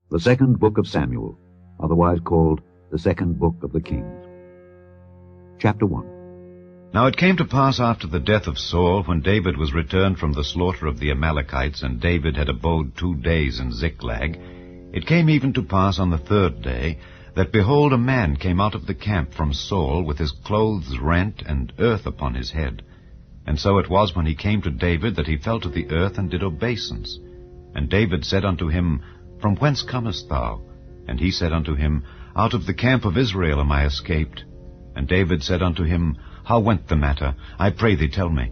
The second book of Samuel, otherwise called the second book of the Kings. Chapter 1. Now it came to pass after the death of Saul, when David was returned from the slaughter of the Amalekites, and David had abode 2 days in Ziklag, it came even to pass on the 3rd day, that behold, a man came out of the camp from Saul, with his clothes rent, and earth upon his head. And so it was, when he came to David, that he fell to the earth, and did obeisance. And David said unto him, From whence comest thou? And he said unto him, Out of the camp of Israel am I escaped. And David said unto him, How went the matter? I pray thee, tell me.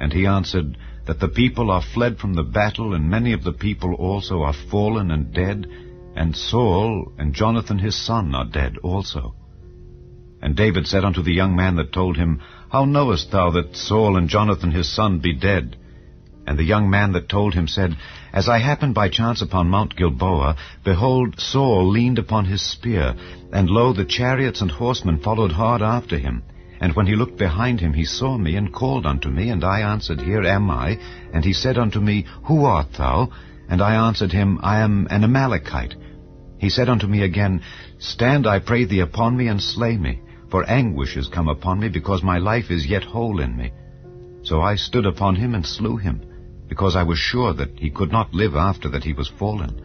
And he answered, That the people are fled from the battle, and many of the people also are fallen and dead, and Saul and Jonathan his son are dead also. And David said unto the young man that told him, How knowest thou that Saul and Jonathan his son be dead? And the young man that told him said, As I happened by chance upon Mount Gilboa, behold, Saul leaned upon his spear, and lo, the chariots and horsemen followed hard after him. And when he looked behind him, he saw me, and called unto me, and I answered, Here am I. And he said unto me, Who art thou? And I answered him, I am an Amalekite. He said unto me again, Stand, I pray thee, upon me, and slay me, for anguish is come upon me, because my life is yet whole in me. So I stood upon him and slew him, because I was sure that he could not live after that he was fallen.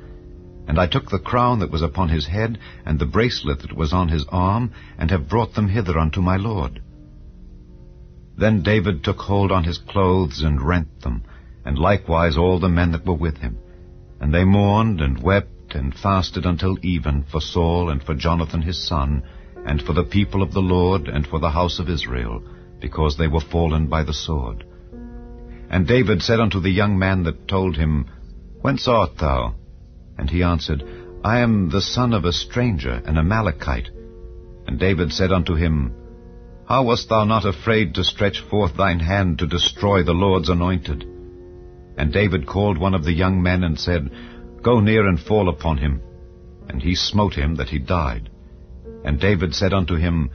And I took the crown that was upon his head, and the bracelet that was on his arm, and have brought them hither unto my lord. Then David took hold on his clothes, and rent them, and likewise all the men that were with him. And they mourned, and wept, and fasted until even, for Saul, and for Jonathan his son, and for the people of the Lord, and for the house of Israel, because they were fallen by the sword. And David said unto the young man that told him, Whence art thou? And he answered, I am the son of a stranger, an Amalekite. And David said unto him, How wast thou not afraid to stretch forth thine hand to destroy the Lord's anointed? And David called one of the young men, and said, Go near and fall upon him. And he smote him that he died. And David said unto him,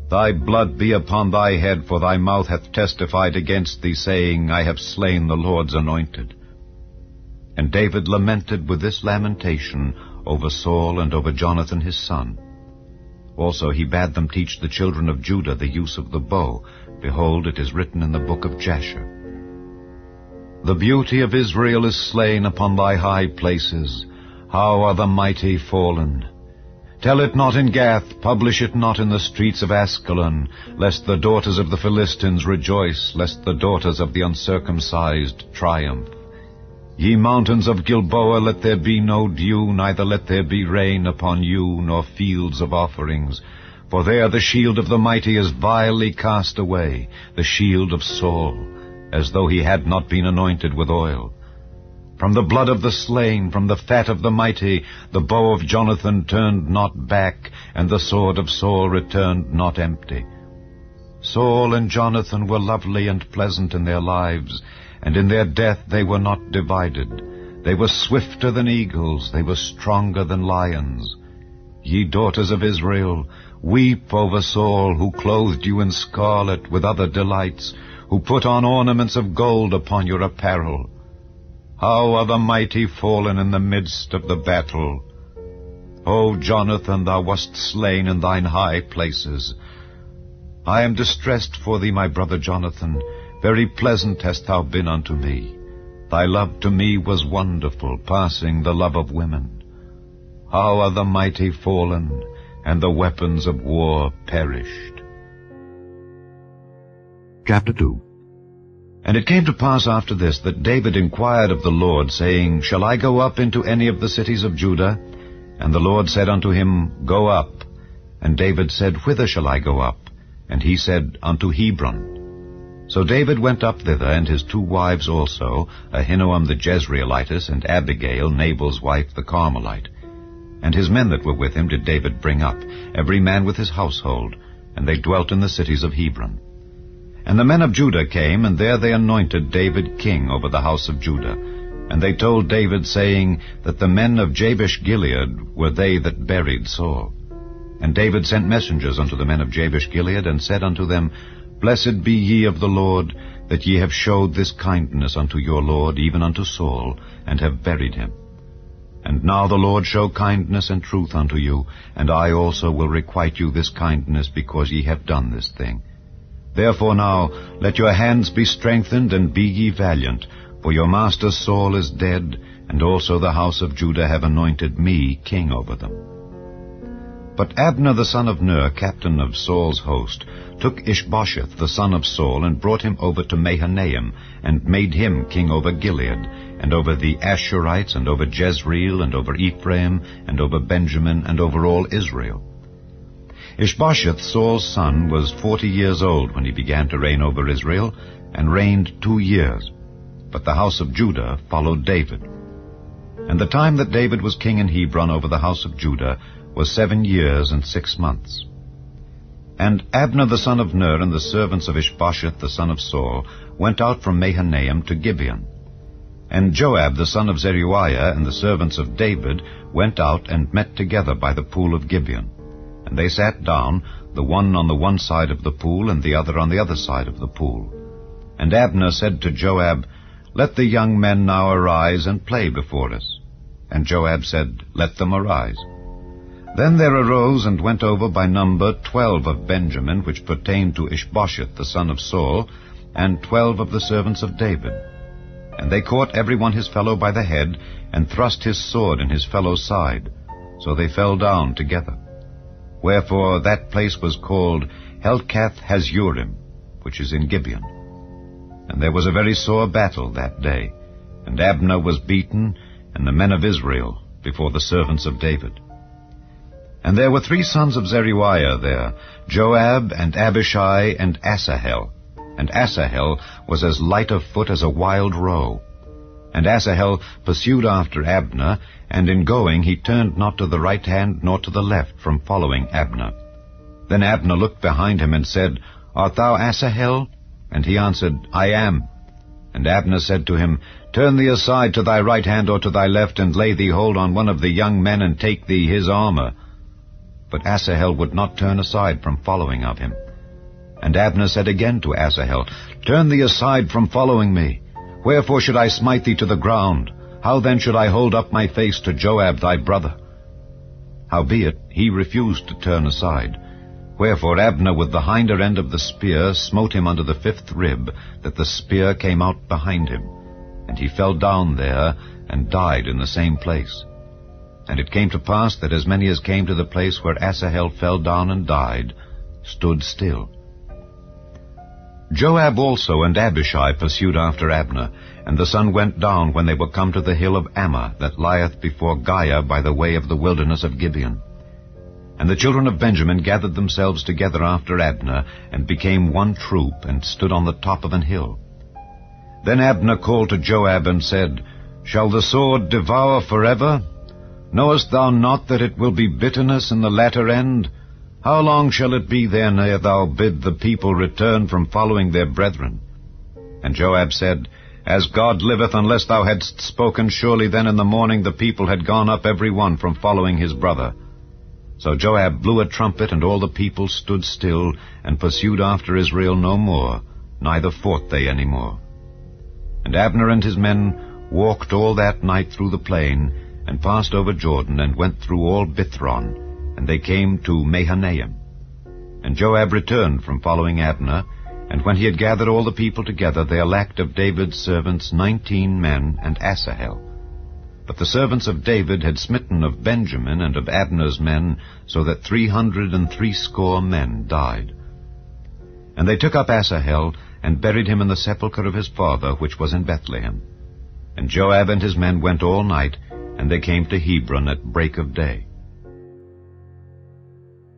Thy blood be upon thy head, for thy mouth hath testified against thee, saying, I have slain the Lord's anointed. And David lamented with this lamentation over Saul and over Jonathan his son. Also he bade them teach the children of Judah the use of the bow. Behold, it is written in the book of Jasher. The beauty of Israel is slain upon thy high places. How are the mighty fallen! Tell it not in Gath, publish it not in the streets of Askelon, lest the daughters of the Philistines rejoice, lest the daughters of the uncircumcised triumph. Ye mountains of Gilboa, let there be no dew, neither let there be rain upon you, nor fields of offerings. For there the shield of the mighty is vilely cast away, the shield of Saul, as though he had not been anointed with oil. From the blood of the slain, from the fat of the mighty, the bow of Jonathan turned not back, and the sword of Saul returned not empty. Saul and Jonathan were lovely and pleasant in their lives, and in their death they were not divided. They were swifter than eagles, they were stronger than lions. Ye daughters of Israel, weep over Saul, who clothed you in scarlet with other delights, who put on ornaments of gold upon your apparel. How are the mighty fallen in the midst of the battle! O Jonathan, thou wast slain in thine high places. I am distressed for thee, my brother Jonathan. Very pleasant hast thou been unto me. Thy love to me was wonderful, passing the love of women. How are the mighty fallen, and the weapons of war perished. Chapter 2. And it came to pass after this, that David inquired of the Lord, saying, Shall I go up into any of the cities of Judah? And the Lord said unto him, Go up. And David said, Whither shall I go up? And he said, Unto Hebron. So David went up thither, and his 2 wives also, Ahinoam the Jezreelitess, and Abigail, Nabal's wife, the Carmelite. And his men that were with him did David bring up, every man with his household, and they dwelt in the cities of Hebron. And the men of Judah came, and there they anointed David king over the house of Judah. And they told David, saying, that the men of Jabesh-Gilead were they that buried Saul. And David sent messengers unto the men of Jabesh-Gilead, and said unto them, Blessed be ye of the Lord, that ye have showed this kindness unto your Lord, even unto Saul, and have buried him. And now the Lord show kindness and truth unto you, and I also will requite you this kindness, because ye have done this thing. Therefore now let your hands be strengthened, and be ye valiant, for your master Saul is dead, and also the house of Judah have anointed me king over them. But Abner the son of Ner, captain of Saul's host, took Ishbosheth the son of Saul, and brought him over to Mahanaim, and made him king over Gilead, and over the Ashurites, and over Jezreel, and over Ephraim, and over Benjamin, and over all Israel. Ishbosheth, Saul's son, was 40 years old when he began to reign over Israel, and reigned 2 years. But the house of Judah followed David. And the time that David was king in Hebron over the house of Judah was 7 years and 6 months. And Abner the son of Ner and the servants of Ishbosheth the son of Saul went out from Mahanaim to Gibeon. And Joab the son of Zeruiah and the servants of David went out and met together by the pool of Gibeon. And they sat down, the one on the one side of the pool, and the other on the other side of the pool. And Abner said to Joab, Let the young men now arise and play before us. And Joab said, Let them arise. Then there arose and went over by number 12 of Benjamin, which pertained to Ishbosheth the son of Saul, and 12 of the servants of David. And they caught every one his fellow by the head, and thrust his sword in his fellow's side. So they fell down together. Wherefore that place was called Helkath Hazurim, which is in Gibeon. And there was a very sore battle that day, and Abner was beaten, and the men of Israel, before the servants of David. And there were 3 sons of Zeruiah there, Joab, and Abishai, and Asahel. And Asahel was as light of foot as a wild roe. And Asahel pursued after Abner, and in going he turned not to the right hand nor to the left from following Abner. Then Abner looked behind him and said, Art thou Asahel? And he answered, I am. And Abner said to him, Turn thee aside to thy right hand or to thy left, and lay thee hold on one of the young men, and take thee his armor. But Asahel would not turn aside from following of him. And Abner said again to Asahel, Turn thee aside from following me. Wherefore should I smite thee to the ground? How then should I hold up my face to Joab thy brother? Howbeit he refused to turn aside. Wherefore Abner with the hinder end of the spear smote him under the 5th rib, that the spear came out behind him. And he fell down there, and died in the same place. And it came to pass that as many as came to the place where Asahel fell down and died, stood still. Joab also and Abishai pursued after Abner, and the sun went down when they were come to the hill of Ammah, that lieth before Giah by the way of the wilderness of Gibeon. And the children of Benjamin gathered themselves together after Abner, and became one troop, and stood on the top of an hill. Then Abner called to Joab, and said, Shall the sword devour forever? Knowest thou not that it will be bitterness in the latter end? How long shall it be then ere thou bid the people return from following their brethren? And Joab said, As God liveth, unless thou hadst spoken, surely then in the morning the people had gone up every one from following his brother. So Joab blew a trumpet, and all the people stood still, and pursued after Israel no more, neither fought they any more. And Abner and his men walked all that night through the plain, and passed over Jordan, and went through all Bithron, and they came to Mahanaim. And Joab returned from following Abner, and when he had gathered all the people together, there lacked of David's servants 19 men and Asahel. But the servants of David had smitten of Benjamin and of Abner's men, so that 360 men died. And they took up Asahel, and buried him in the sepulchre of his father, which was in Bethlehem. And Joab and his men went all night, and they came to Hebron at break of day.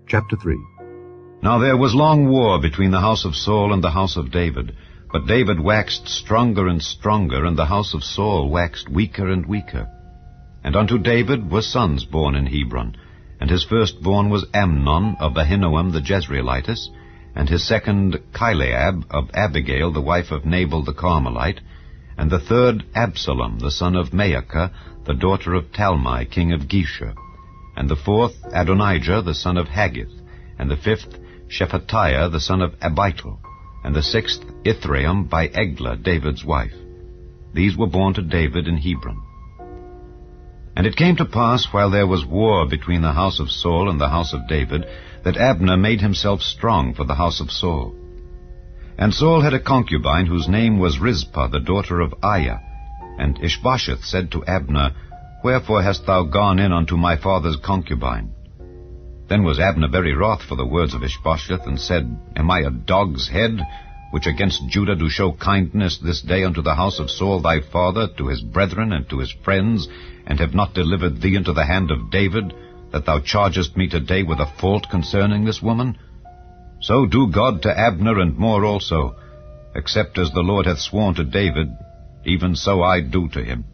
Chapter 3. Now there was long war between the house of Saul and the house of David. But David waxed stronger and stronger, and the house of Saul waxed weaker and weaker. And unto David were sons born in Hebron. And his firstborn was Amnon of Ahinoam the Jezreelitess, and his second Chileab of Abigail the wife of Nabal the Carmelite, and the third Absalom the son of Maacah, the daughter of Talmai king of Geshur, and the fourth Adonijah the son of Haggith, and the fifth Shephatiah the son of Abital, and the sixth Ithream by Eglah David's wife. These were born to David in Hebron. And it came to pass, while there was war between the house of Saul and the house of David, that Abner made himself strong for the house of Saul. And Saul had a concubine whose name was Rizpah, the daughter of Aiah. And Ishbosheth said to Abner, Wherefore hast thou gone in unto my father's concubine? Then was Abner very wroth for the words of Ishbosheth, and said, Am I a dog's head, which against Judah do show kindness this day unto the house of Saul thy father, to his brethren and to his friends, and have not delivered thee into the hand of David, that thou chargest me today with a fault concerning this woman? So do God to Abner, and more also, except as the Lord hath sworn to David, even so I do to him,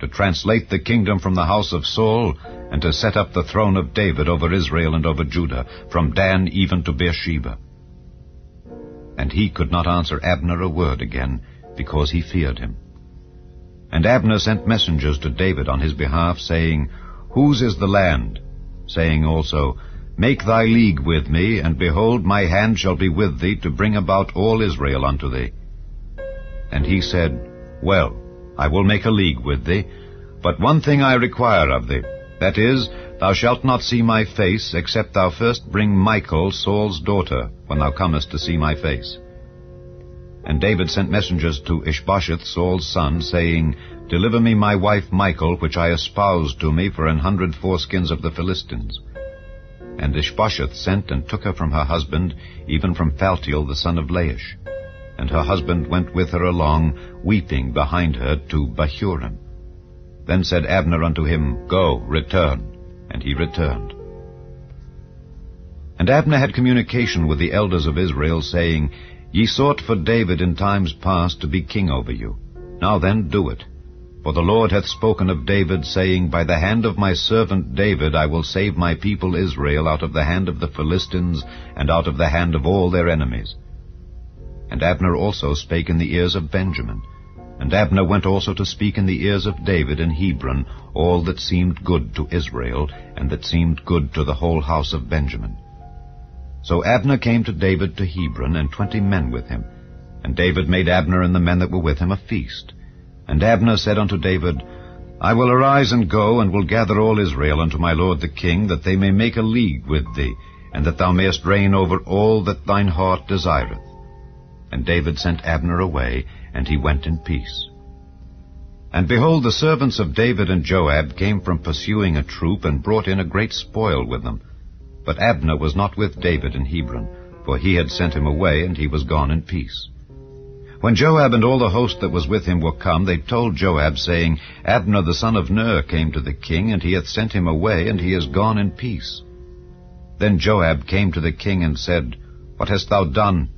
to translate the kingdom from the house of Saul, and to set up the throne of David over Israel and over Judah, from Dan even to Beersheba. And he could not answer Abner a word again, because he feared him. And Abner sent messengers to David on his behalf, saying, Whose is the land? Saying also, Make thy league with me, and behold, my hand shall be with thee, to bring about all Israel unto thee. And he said, Well, I will make a league with thee, but one thing I require of thee, that is, thou shalt not see my face, except thou first bring Michal, Saul's daughter, when thou comest to see my face. And David sent messengers to Ishbosheth, Saul's son, saying, Deliver me my wife Michal, which I espoused to me for 100 foreskins of the Philistines. And Ishbosheth sent and took her from her husband, even from Phaltiel the son of Laish. And her husband went with her along, weeping behind her to Bahurim. Then said Abner unto him, Go, return. And he returned. And Abner had communication with the elders of Israel, saying, Ye sought for David in times past to be king over you. Now then do it. For the Lord hath spoken of David, saying, By the hand of my servant David I will save my people Israel out of the hand of the Philistines, and out of the hand of all their enemies. And Abner also spake in the ears of Benjamin. And Abner went also to speak in the ears of David in Hebron all that seemed good to Israel, and that seemed good to the whole house of Benjamin. So Abner came to David to Hebron, and 20 men with him. And David made Abner and the men that were with him a feast. And Abner said unto David, I will arise and go, and will gather all Israel unto my lord the king, that they may make a league with thee, and that thou mayest reign over all that thine heart desireth. And David sent Abner away, and he went in peace. And behold, the servants of David and Joab came from pursuing a troop, and brought in a great spoil with them. But Abner was not with David in Hebron, for he had sent him away, and he was gone in peace. When Joab and all the host that was with him were come, they told Joab, saying, Abner the son of Ner came to the king, and he hath sent him away, and he is gone in peace. Then Joab came to the king, and said, What hast thou done?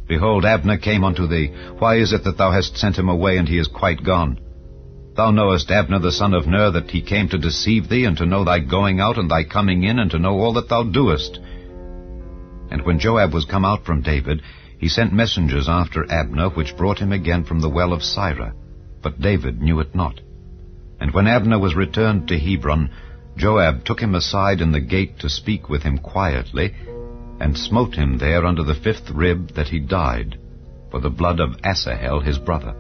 Behold, Abner came unto thee. Why is it that thou hast sent him away, and he is quite gone? Thou knowest Abner the son of Ner, that he came to deceive thee, and to know thy going out and thy coming in, and to know all that thou doest. And when Joab was come out from David, he sent messengers after Abner, which brought him again from the well of Sirah. But David knew it not. And when Abner was returned to Hebron, Joab took him aside in the gate to speak with him quietly, and smote him there under the 5th rib, that he died, for the blood of Asahel his brother.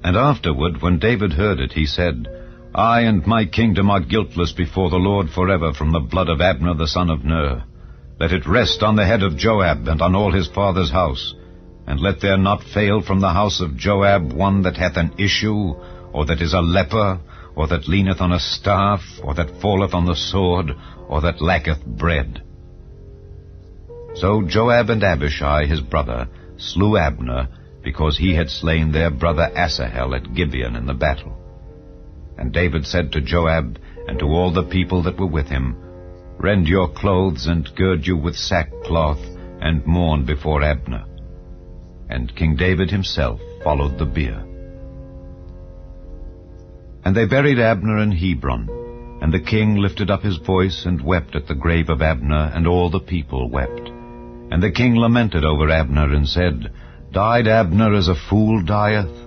And afterward, when David heard it, he said, I and my kingdom are guiltless before the Lord forever from the blood of Abner the son of Ner. Let it rest on the head of Joab, and on all his father's house. And let there not fail from the house of Joab one that hath an issue, or that is a leper, or that leaneth on a staff, or that falleth on the sword, or that lacketh bread. So Joab and Abishai his brother slew Abner, because he had slain their brother Asahel at Gibeon in the battle. And David said to Joab, and to all the people that were with him, Rend your clothes, and gird you with sackcloth, and mourn before Abner. And King David himself followed the bier. And they buried Abner in Hebron, and the king lifted up his voice, and wept at the grave of Abner, and all the people wept. And the king lamented over Abner, and said, Died Abner as a fool dieth?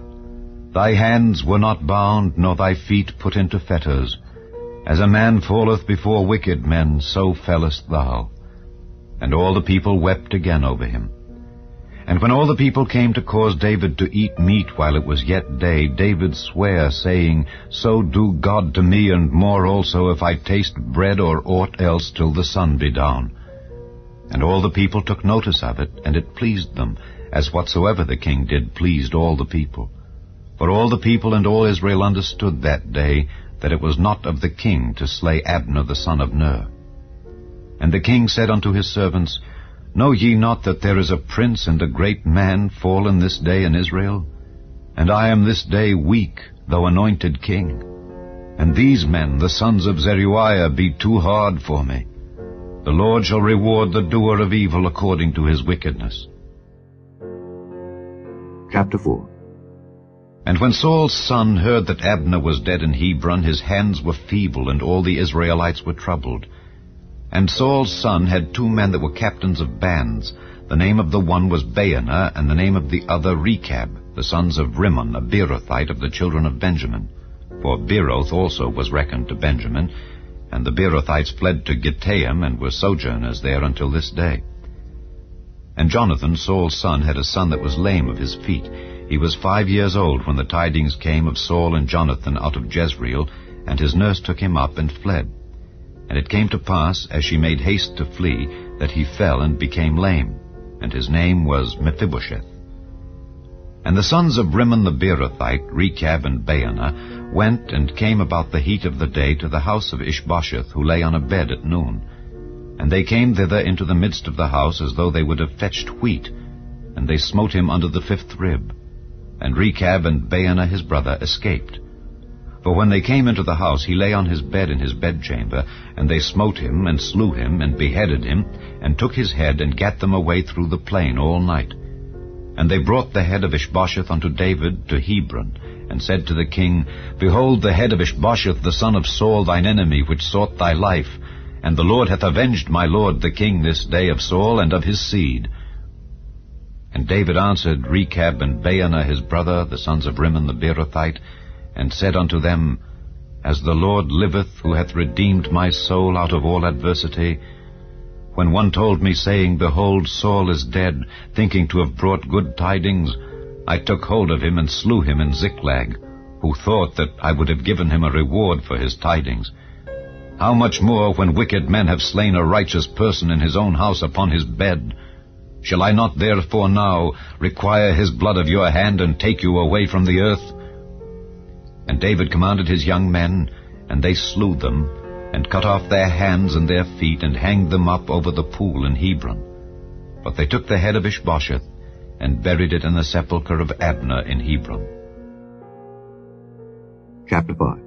Thy hands were not bound, nor thy feet put into fetters. As a man falleth before wicked men, so fellest thou. And all the people wept again over him. And when all the people came to cause David to eat meat while it was yet day, David sware, saying, So do God to me, and more also, if I taste bread or aught else till the sun be down. And all the people took notice of it, and it pleased them, as whatsoever the king did pleased all the people. For all the people and all Israel understood that day that it was not of the king to slay Abner the son of Ner. And the king said unto his servants, Know ye not that there is a prince and a great man fallen this day in Israel? And I am this day weak, though anointed king. And these men, the sons of Zeruiah, be too hard for me. The Lord shall reward the doer of evil according to his wickedness. Chapter 4. And when Saul's son heard that Abner was dead in Hebron, his hands were feeble, and all the Israelites were troubled. And Saul's son had 2 men that were captains of bands. The name of the one was Baanah, and the name of the other Rechab, the sons of Rimmon, a Beerothite of the children of Benjamin. For Beeroth also was reckoned to Benjamin, and the Beerothites fled to Gittaim, and were sojourners there until this day. And Jonathan, Saul's son, had a son that was lame of his feet. He was 5 years old when the tidings came of Saul and Jonathan out of Jezreel, and his nurse took him up and fled. And it came to pass, as she made haste to flee, that he fell and became lame, and his name was Mephibosheth. And the sons of Rimmon the Beerothite, Rechab and Baanah, went and came about the heat of the day to the house of Ishbosheth, who lay on a bed at noon. And they came thither into the midst of the house, as though they would have fetched wheat, and they smote him under the 5th rib. And Rechab and Baanah his brother escaped. For when they came into the house, he lay on his bed in his bedchamber, and they smote him, and slew him, and beheaded him, and took his head, and gat them away through the plain all night. And they brought the head of Ishbosheth unto David to Hebron, and said to the king, Behold the head of Ishbosheth the son of Saul thine enemy, which sought thy life, and the Lord hath avenged my lord the king this day of Saul and of his seed. And David answered Rechab and Baanah his brother, the sons of Rimmon the Beerothite, and said unto them, As the Lord liveth, who hath redeemed my soul out of all adversity, when one told me, saying, Behold, Saul is dead, thinking to have brought good tidings, I took hold of him and slew him in Ziklag, who thought that I would have given him a reward for his tidings. How much more when wicked men have slain a righteous person in his own house upon his bed? Shall I not therefore now require his blood of your hand, and take you away from the earth? And David commanded his young men, and they slew them, and cut off their hands and their feet, and hanged them up over the pool in Hebron. But they took the head of Ishbosheth, and buried it in the sepulchre of Abner in Hebron. Chapter 5.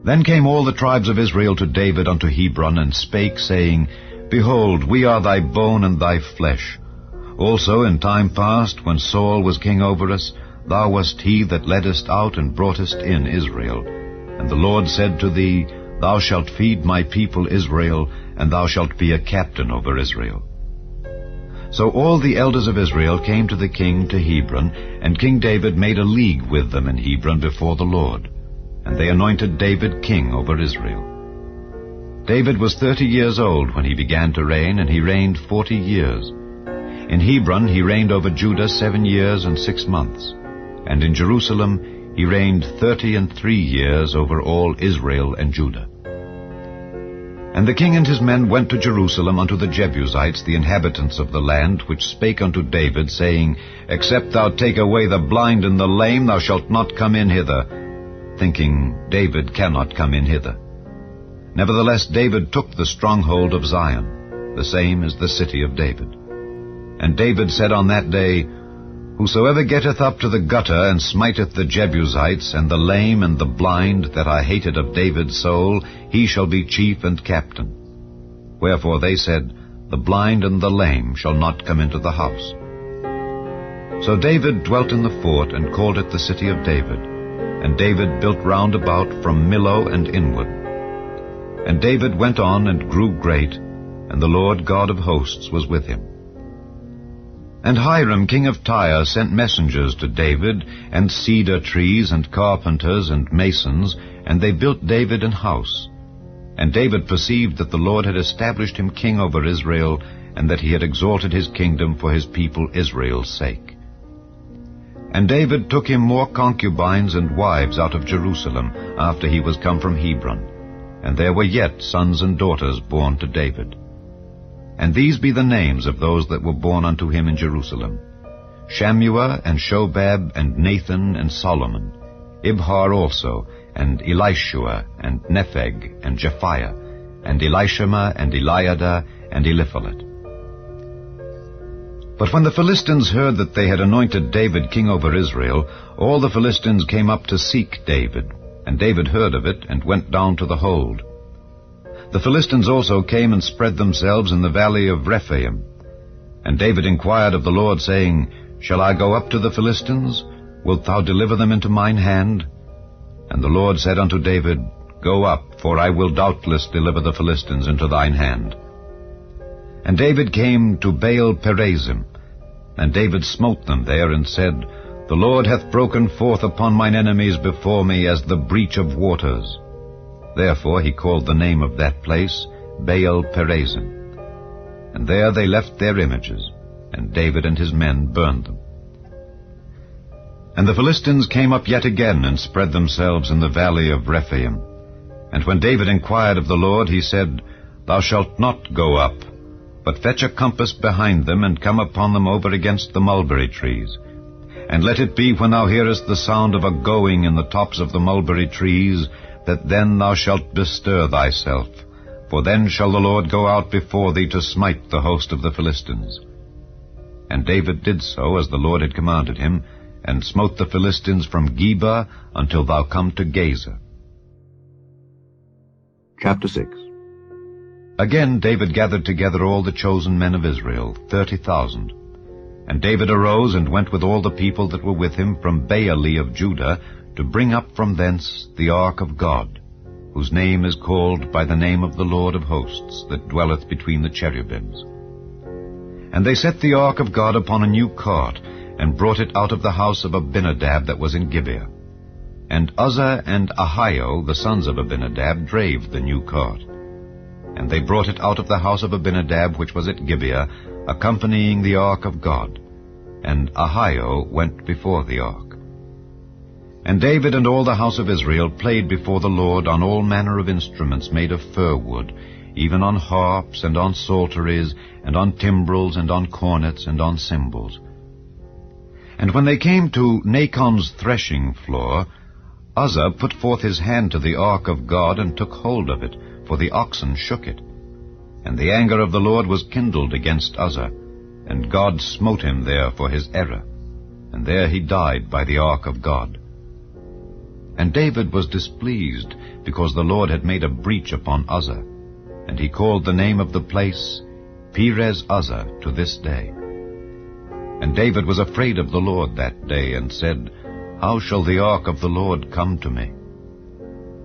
Then came all the tribes of Israel to David unto Hebron, and spake, saying, Behold, we are thy bone and thy flesh. Also in time past, when Saul was king over us, thou wast he that leddest out and broughtest in Israel. And the Lord said to thee, Thou shalt feed my people Israel, and thou shalt be a captain over Israel. So all the elders of Israel came to the king to Hebron, and King David made a league with them in Hebron before the Lord. And they anointed David king over Israel. David was 30 years old when he began to reign, and he reigned 40 years. In Hebron he reigned over Judah 7 years and 6 months. And in Jerusalem he reigned 33 years over all Israel and Judah. And the king and his men went to Jerusalem unto the Jebusites, the inhabitants of the land, which spake unto David, saying, Except thou take away the blind and the lame, thou shalt not come in hither, thinking, David cannot come in hither. Nevertheless David took the stronghold of Zion, the same is the city of David. And David said on that day, Whosoever getteth up to the gutter, and smiteth the Jebusites, and the lame and the blind, that I hated of David's soul, he shall be chief and captain. Wherefore they said, The blind and the lame shall not come into the house. So David dwelt in the fort, and called it the city of David. And David built round about from Millo and inward. And David went on and grew great, and the Lord God of hosts was with him. And Hiram king of Tyre sent messengers to David, and cedar trees, and carpenters, and masons, and they built David an house. And David perceived that the Lord had established him king over Israel, and that he had exalted his kingdom for his people Israel's sake. And David took him more concubines and wives out of Jerusalem after he was come from Hebron, and there were yet sons and daughters born to David. And these be the names of those that were born unto him in Jerusalem: Shammua, and Shobab, and Nathan, and Solomon, Ibhar also, and Elishua, and Nepheg, and Japhiah, and Elishama, and Eliada, and Eliphalet. But when the Philistines heard that they had anointed David king over Israel, all the Philistines came up to seek David, and David heard of it, and went down to the hold. The Philistines also came and spread themselves in the valley of Rephaim. And David inquired of the Lord, saying, Shall I go up to the Philistines? Wilt thou deliver them into mine hand? And the Lord said unto David, Go up, for I will doubtless deliver the Philistines into thine hand. And David came to Baal-perazim, and David smote them there, and said, The Lord hath broken forth upon mine enemies before me as the breach of waters. Therefore he called the name of that place Baal-perazim. And there they left their images, and David and his men burned them. And the Philistines came up yet again, and spread themselves in the valley of Rephaim. And when David inquired of the Lord, he said, Thou shalt not go up, but fetch a compass behind them, and come upon them over against the mulberry trees. And let it be, when thou hearest the sound of a going in the tops of the mulberry trees, that then thou shalt bestir thyself, for then shall the Lord go out before thee to smite the host of the Philistines. And David did so as the Lord had commanded him, and smote the Philistines from Geba until thou come to Gaza. Chapter 6. Again David gathered together all the chosen men of Israel, 30,000. And David arose and went with all the people that were with him from Baale of Judah, to bring up from thence the ark of God, whose name is called by the name of the Lord of hosts, that dwelleth between the cherubims. And they set the ark of God upon a new cart, and brought it out of the house of Abinadab that was in Gibeah. And Uzzah and Ahio, the sons of Abinadab, drave the new cart. And they brought it out of the house of Abinadab which was at Gibeah, accompanying the ark of God. And Ahio went before the ark. And David and all the house of Israel played before the Lord on all manner of instruments made of fir wood, even on harps, and on psalteries, and on timbrels, and on cornets, and on cymbals. And when they came to Nachon's threshing floor, Uzzah put forth his hand to the ark of God, and took hold of it, for the oxen shook it. And the anger of the Lord was kindled against Uzzah, and God smote him there for his error. And there he died by the ark of God. And David was displeased, because the Lord had made a breach upon Uzzah, and he called the name of the place Perez Uzzah to this day. And David was afraid of the Lord that day, and said, How shall the ark of the Lord come to me?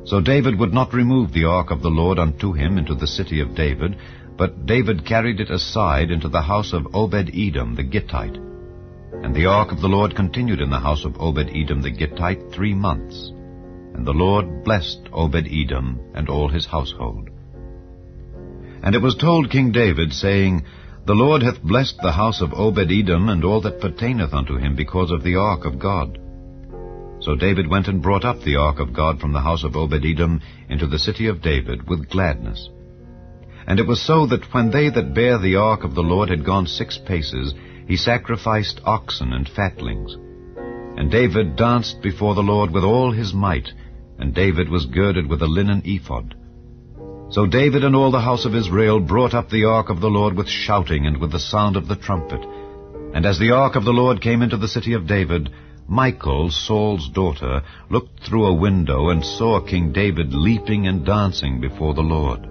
So David would not remove the ark of the Lord unto him into the city of David, but David carried it aside into the house of Obed-Edom the Gittite. And the ark of the Lord continued in the house of Obed-Edom the Gittite 3 months. And the Lord blessed Obed-Edom and all his household. And it was told King David, saying, The Lord hath blessed the house of Obed-Edom and all that pertaineth unto him because of the ark of God. So David went and brought up the ark of God from the house of Obed-Edom into the city of David with gladness. And it was so that when they that bare the ark of the Lord had gone 6 paces, he sacrificed oxen and fatlings. And David danced before the Lord with all his might, and David was girded with a linen ephod. So David and all the house of Israel brought up the ark of the Lord with shouting and with the sound of the trumpet. And as the ark of the Lord came into the city of David, Michal, Saul's daughter, looked through a window and saw King David leaping and dancing before the Lord,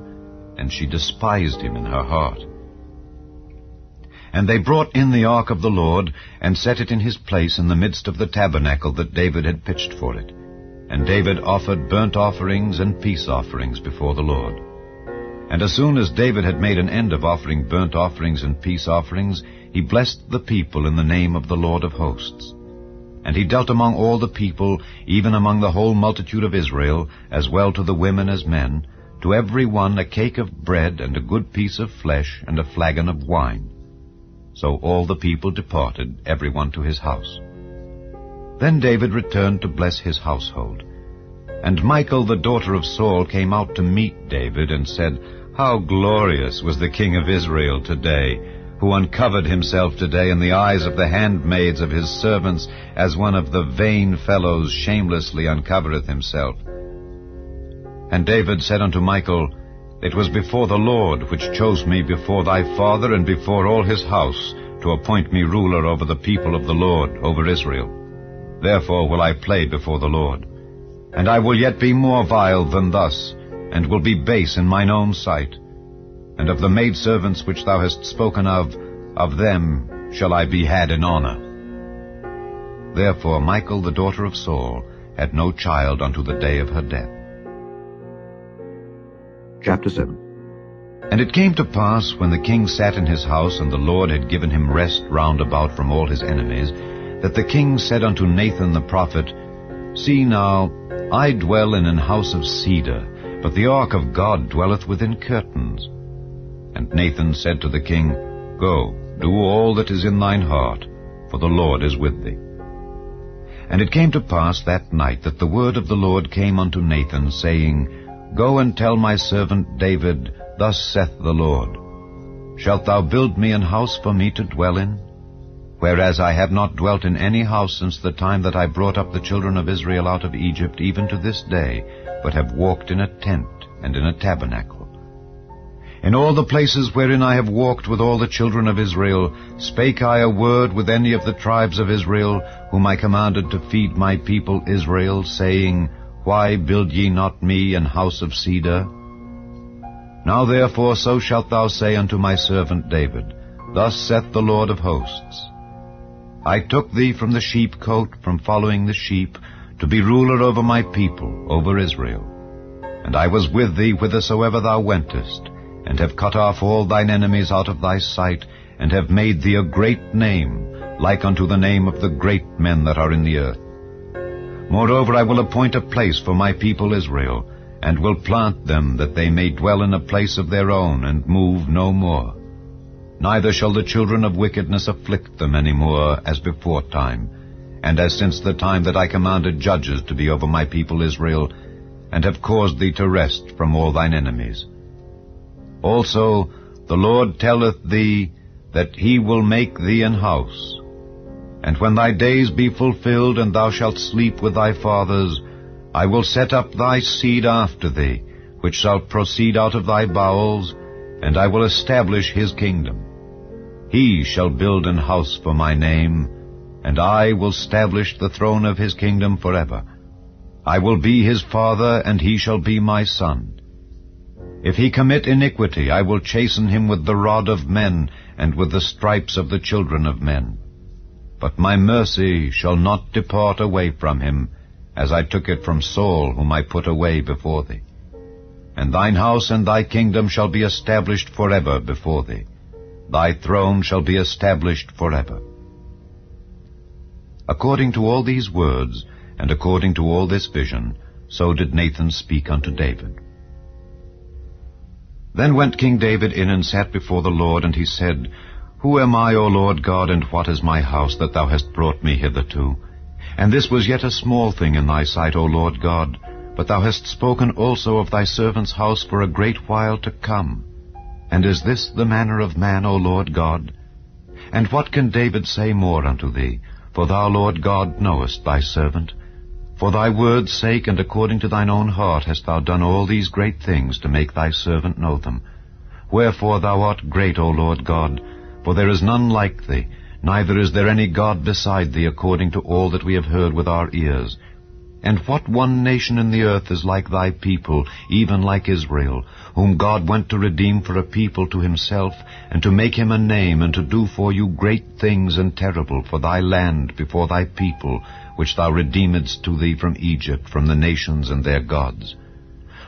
and she despised him in her heart. And they brought in the ark of the Lord, and set it in his place in the midst of the tabernacle that David had pitched for it. And David offered burnt offerings and peace offerings before the Lord. And as soon as David had made an end of offering burnt offerings and peace offerings, he blessed the people in the name of the Lord of hosts. And he dealt among all the people, even among the whole multitude of Israel, as well to the women as men, to every one a cake of bread and a good piece of flesh and a flagon of wine. So all the people departed, every one to his house. Then David returned to bless his household. And Michal, the daughter of Saul, came out to meet David and said, How glorious was the king of Israel today, who uncovered himself today in the eyes of the handmaids of his servants, as one of the vain fellows shamelessly uncovereth himself. And David said unto Michal, It was before the Lord which chose me before thy father and before all his house, to appoint me ruler over the people of the Lord, over Israel. Therefore will I play before the Lord. And I will yet be more vile than thus, and will be base in mine own sight. And of the maidservants which thou hast spoken of them shall I be had in honor. Therefore Michal, the daughter of Saul, had no child unto the day of her death. Chapter 7. And it came to pass, when the king sat in his house, and the Lord had given him rest round about from all his enemies, that the king said unto Nathan the prophet, See now, I dwell in an house of cedar, but the ark of God dwelleth within curtains. And Nathan said to the king, Go, do all that is in thine heart, for the Lord is with thee. And it came to pass that night that the word of the Lord came unto Nathan, saying, Go and tell my servant David, Thus saith the Lord, Shalt thou build me an house for me to dwell in? Whereas I have not dwelt in any house since the time that I brought up the children of Israel out of Egypt, even to this day, but have walked in a tent and in a tabernacle. In all the places wherein I have walked with all the children of Israel, spake I a word with any of the tribes of Israel, whom I commanded to feed my people Israel, saying, Why build ye not me an house of cedar? Now therefore so shalt thou say unto my servant David, Thus saith the Lord of hosts, I took thee from the sheepcote, from following the sheep, to be ruler over my people, over Israel. And I was with thee whithersoever thou wentest, and have cut off all thine enemies out of thy sight, and have made thee a great name, like unto the name of the great men that are in the earth. Moreover, I will appoint a place for my people Israel, and will plant them, that they may dwell in a place of their own, and move no more. Neither shall the children of wickedness afflict them any more, as before time, and as since the time that I commanded judges to be over my people Israel, and have caused thee to rest from all thine enemies. Also the Lord telleth thee that he will make thee an house. And when thy days be fulfilled, and thou shalt sleep with thy fathers, I will set up thy seed after thee, which shall proceed out of thy bowels, and I will establish his kingdom. He shall build an house for my name, and I will establish the throne of his kingdom forever. I will be his father, and he shall be my son. If he commit iniquity, I will chasten him with the rod of men, and with the stripes of the children of men. But my mercy shall not depart away from him, as I took it from Saul, whom I put away before thee. And thine house and thy kingdom shall be established forever before thee. Thy throne shall be established forever. According to all these words, and according to all this vision, so did Nathan speak unto David. Then went King David in and sat before the Lord, and he said, Who am I, O Lord God, and what is my house, that thou hast brought me hitherto? And this was yet a small thing in thy sight, O Lord God, but thou hast spoken also of thy servant's house for a great while to come. And is this the manner of man, O Lord God? And what can David say more unto thee? For thou, Lord God, knowest thy servant. For thy word's sake, and according to thine own heart, hast thou done all these great things to make thy servant know them. Wherefore thou art great, O Lord God, for there is none like thee, neither is there any God beside thee, according to all that we have heard with our ears. And what one nation in the earth is like thy people, even like Israel, whom God went to redeem for a people to himself, and to make him a name, and to do for you great things and terrible for thy land before thy people, which thou redeemedst to thee from Egypt, from the nations and their gods?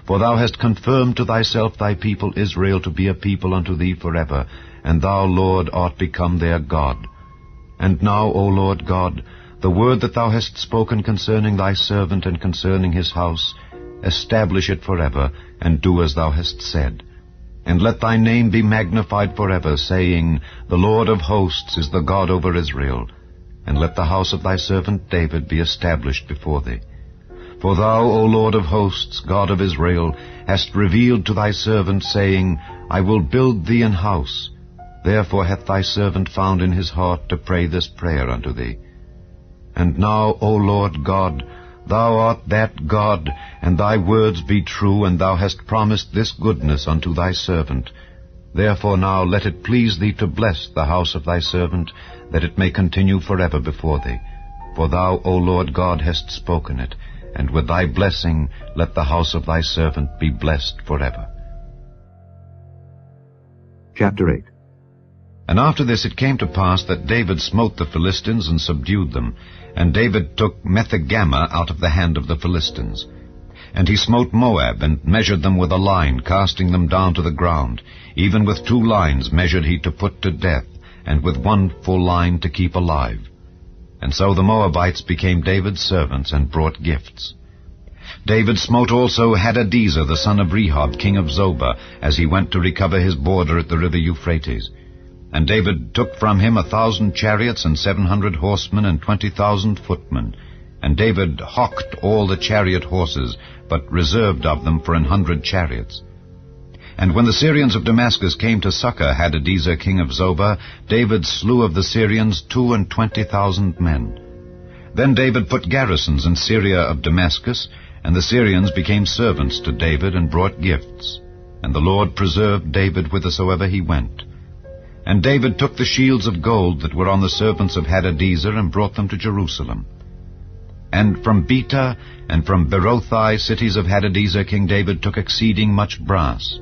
For thou hast confirmed to thyself thy people Israel to be a people unto thee forever, and thou, Lord, art become their God. And now, O Lord God, the word that thou hast spoken concerning thy servant and concerning his house, establish it forever, and do as thou hast said. And let thy name be magnified forever, saying, The Lord of hosts is the God over Israel. And let the house of thy servant David be established before thee. For thou, O Lord of hosts, God of Israel, hast revealed to thy servant, saying, I will build thee an house. Therefore hath thy servant found in his heart to pray this prayer unto thee. And now, O Lord God, thou art that God, and thy words be true, and thou hast promised this goodness unto thy servant. Therefore now let it please thee to bless the house of thy servant, that it may continue forever before thee. For thou, O Lord God, hast spoken it, and with thy blessing let the house of thy servant be blessed forever. Chapter 8. And after this it came to pass that David smote the Philistines and subdued them. And David took Methegama out of the hand of the Philistines. And he smote Moab, and measured them with a line, casting them down to the ground. Even with 2 lines measured he to put to death, and with 1 full line to keep alive. And so the Moabites became David's servants, and brought gifts. David smote also Hadadezer the son of Rehob, king of Zobah, as he went to recover his border at the river Euphrates. And David took from him 1,000 chariots, and 700 horsemen, and 20,000 footmen. And David hocked all the chariot horses, but reserved of them for 100 chariots. And when the Syrians of Damascus came to succor Hadadezer king of Zobah, David slew of the Syrians 22,000 men. Then David put garrisons in Syria of Damascus, and the Syrians became servants to David, and brought gifts. And the Lord preserved David whithersoever he went. And David took the shields of gold that were on the servants of Hadadezer, and brought them to Jerusalem. And from Beta and from Berothai, cities of Hadadezer, King David took exceeding much brass.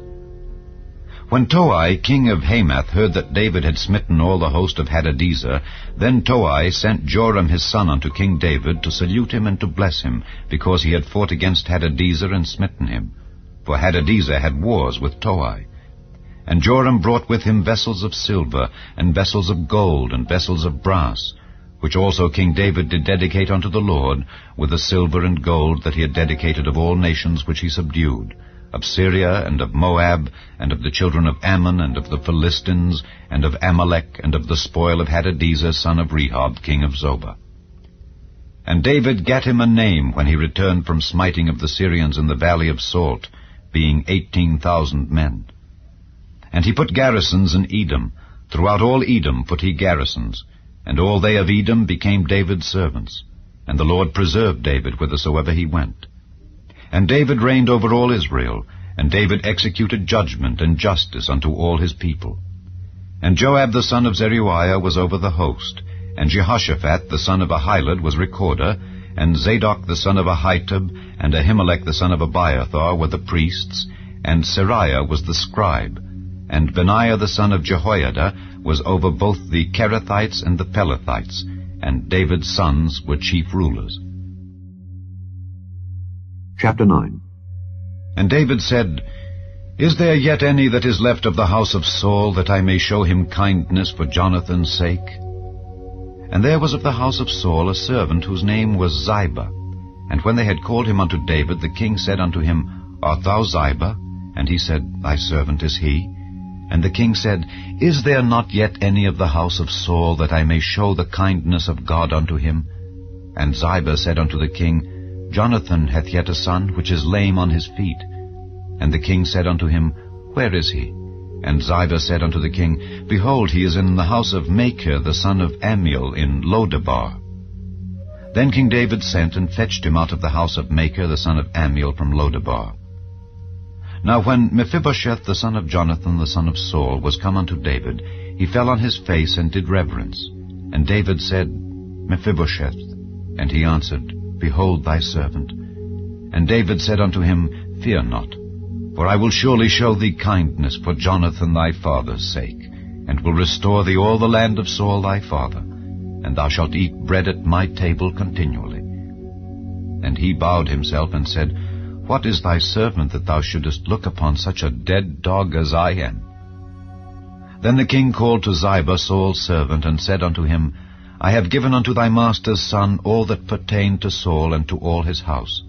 When Toi, king of Hamath, heard that David had smitten all the host of Hadadezer, then Toi sent Joram his son unto King David to salute him and to bless him, because he had fought against Hadadezer and smitten him. For Hadadezer had wars with Toi. And Joram brought with him vessels of silver, and vessels of gold, and vessels of brass, which also King David did dedicate unto the Lord, with the silver and gold that he had dedicated of all nations which he subdued, of Syria, and of Moab, and of the children of Ammon, and of the Philistines, and of Amalek, and of the spoil of Hadadezer son of Rehob, king of Zobah. And David gat him a name when he returned from smiting of the Syrians in the valley of Salt, being 18,000 men. And he put garrisons in Edom. Throughout all Edom put he garrisons. And all they of Edom became David's servants. And the Lord preserved David whithersoever he went. And David reigned over all Israel. And David executed judgment and justice unto all his people. And Joab the son of Zeruiah was over the host. And Jehoshaphat the son of Ahilud was recorder. And Zadok the son of Ahitub, and Ahimelech the son of Abiathar were the priests. And Seraiah was the scribe. And Benaiah the son of Jehoiada was over both the Kerethites and the Pelethites, and David's sons were chief rulers. Chapter 9. And David said, Is there yet any that is left of the house of Saul, that I may show him kindness for Jonathan's sake? And there was of the house of Saul a servant whose name was Ziba. And when they had called him unto David, the king said unto him, Art thou Ziba? And he said, Thy servant is he. And the king said, Is there not yet any of the house of Saul, that I may show the kindness of God unto him? And Ziba said unto the king, Jonathan hath yet a son, which is lame on his feet. And the king said unto him, Where is he? And Ziba said unto the king, Behold, he is in the house of Machir the son of Ammiel in Lodebar. Then King David sent and fetched him out of the house of Machir the son of Ammiel from Lodebar. Now when Mephibosheth the son of Jonathan the son of Saul was come unto David, he fell on his face and did reverence. And David said, Mephibosheth. And he answered, Behold thy servant. And David said unto him, Fear not, for I will surely show thee kindness for Jonathan thy father's sake, and will restore thee all the land of Saul thy father, and thou shalt eat bread at my table continually. And he bowed himself and said, What is thy servant that thou shouldest look upon such a dead dog as I am? Then the king called to Ziba, Saul's servant, and said unto him, I have given unto thy master's son all that pertained to Saul and to all his house.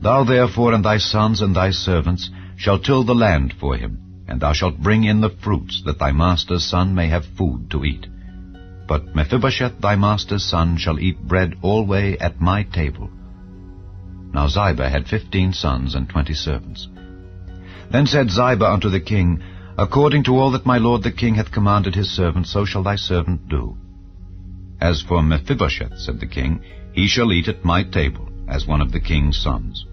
Thou therefore and thy sons and thy servants shall till the land for him, and thou shalt bring in the fruits, that thy master's son may have food to eat. But Mephibosheth thy master's son shall eat bread alway at my table. Now Ziba had 15 sons and 20 servants. Then said Ziba unto the king, According to all that my lord the king hath commanded his servant, so shall thy servant do. As for Mephibosheth, said the king, he shall eat at my table, as one of the king's sons.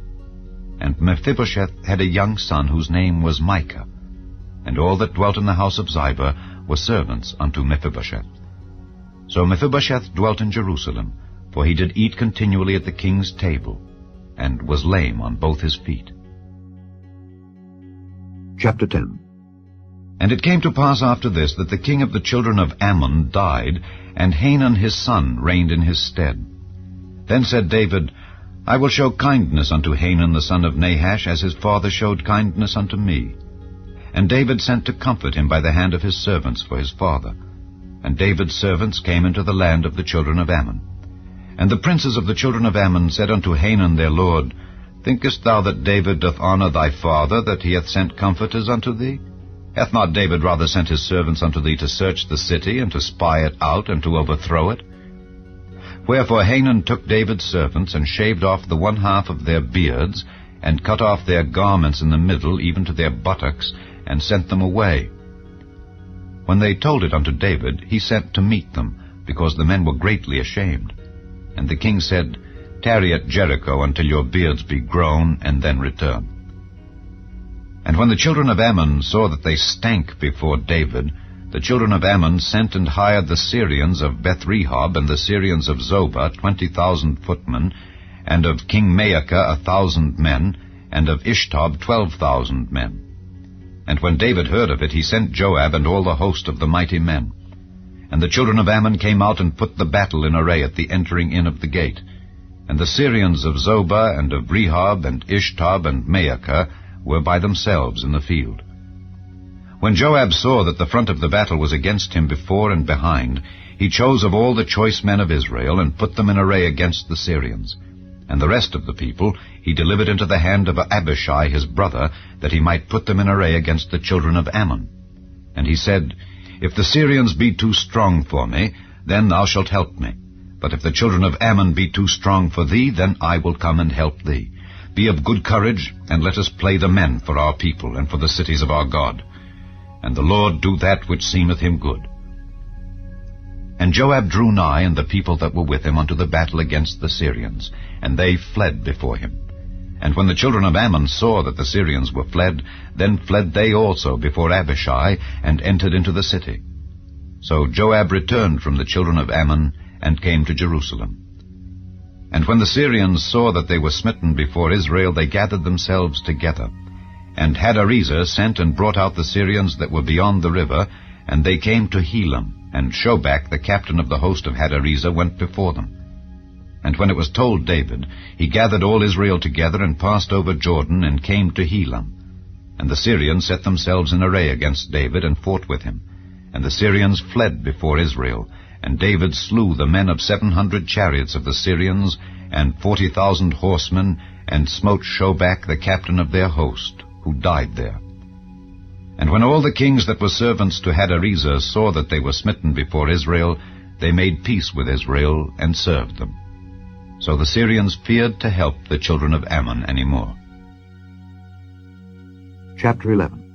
And Mephibosheth had a young son whose name was Micah, and all that dwelt in the house of Ziba were servants unto Mephibosheth. So Mephibosheth dwelt in Jerusalem, for he did eat continually at the king's table, and was lame on both his feet. Chapter 10. And it came to pass after this that the king of the children of Ammon died, and Hanun his son reigned in his stead. Then said David, I will show kindness unto Hanun the son of Nahash, as his father showed kindness unto me. And David sent to comfort him by the hand of his servants for his father. And David's servants came into the land of the children of Ammon. And the princes of the children of Ammon said unto Hanun their lord, Thinkest thou that David doth honor thy father, that he hath sent comforters unto thee? Hath not David rather sent his servants unto thee to search the city, and to spy it out, and to overthrow it? Wherefore Hanun took David's servants, and shaved off the 1/2 of their beards, and cut off their garments in the middle, even to their buttocks, and sent them away. When they told it unto David, he sent to meet them, because the men were greatly ashamed. And the king said, Tarry at Jericho until your beards be grown, and then return. And when the children of Ammon saw that they stank before David, the children of Ammon sent and hired the Syrians of Beth-rehob and the Syrians of Zobah 20,000 footmen, and of King Maacah 1,000 men, and of Ishtob 12,000 men. And when David heard of it, he sent Joab and all the host of the mighty men. And the children of Ammon came out and put the battle in array at the entering in of the gate. And the Syrians of Zobah and of Rehob and Ishtob and Maacah were by themselves in the field. When Joab saw that the front of the battle was against him before and behind, he chose of all the choice men of Israel, and put them in array against the Syrians. And the rest of the people he delivered into the hand of Abishai his brother, that he might put them in array against the children of Ammon. And he said, If the Syrians be too strong for me, then thou shalt help me. But if the children of Ammon be too strong for thee, then I will come and help thee. Be of good courage, and let us play the men for our people, and for the cities of our God. And the Lord do that which seemeth him good. And Joab drew nigh, and the people that were with him, unto the battle against the Syrians, and they fled before him. And when the children of Ammon saw that the Syrians were fled, then fled they also before Abishai, and entered into the city. So Joab returned from the children of Ammon, and came to Jerusalem. And when the Syrians saw that they were smitten before Israel, they gathered themselves together. And Hadarezer sent and brought out the Syrians that were beyond the river, and they came to Helam, and Shobach, the captain of the host of Hadarezer, went before them. And when it was told David, he gathered all Israel together, and passed over Jordan, and came to Helam. And the Syrians set themselves in array against David, and fought with him. And the Syrians fled before Israel, and David slew the men of 700 chariots of the Syrians, and 40,000 horsemen, and smote Shobach, the captain of their host, who died there. And when all the kings that were servants to Hadarezer saw that they were smitten before Israel, they made peace with Israel, and served them. So the Syrians feared to help the children of Ammon any more. Chapter 11.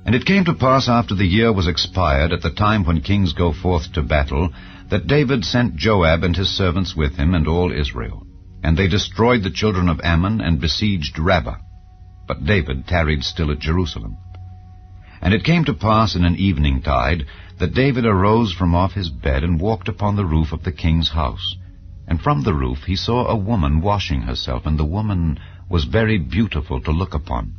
And it came to pass after the year was expired, at the time when kings go forth to battle, that David sent Joab and his servants with him, and all Israel. And they destroyed the children of Ammon, and besieged Rabbah. But David tarried still at Jerusalem. And it came to pass in an evening tide, that David arose from off his bed, and walked upon the roof of the king's house. And from the roof he saw a woman washing herself, and the woman was very beautiful to look upon.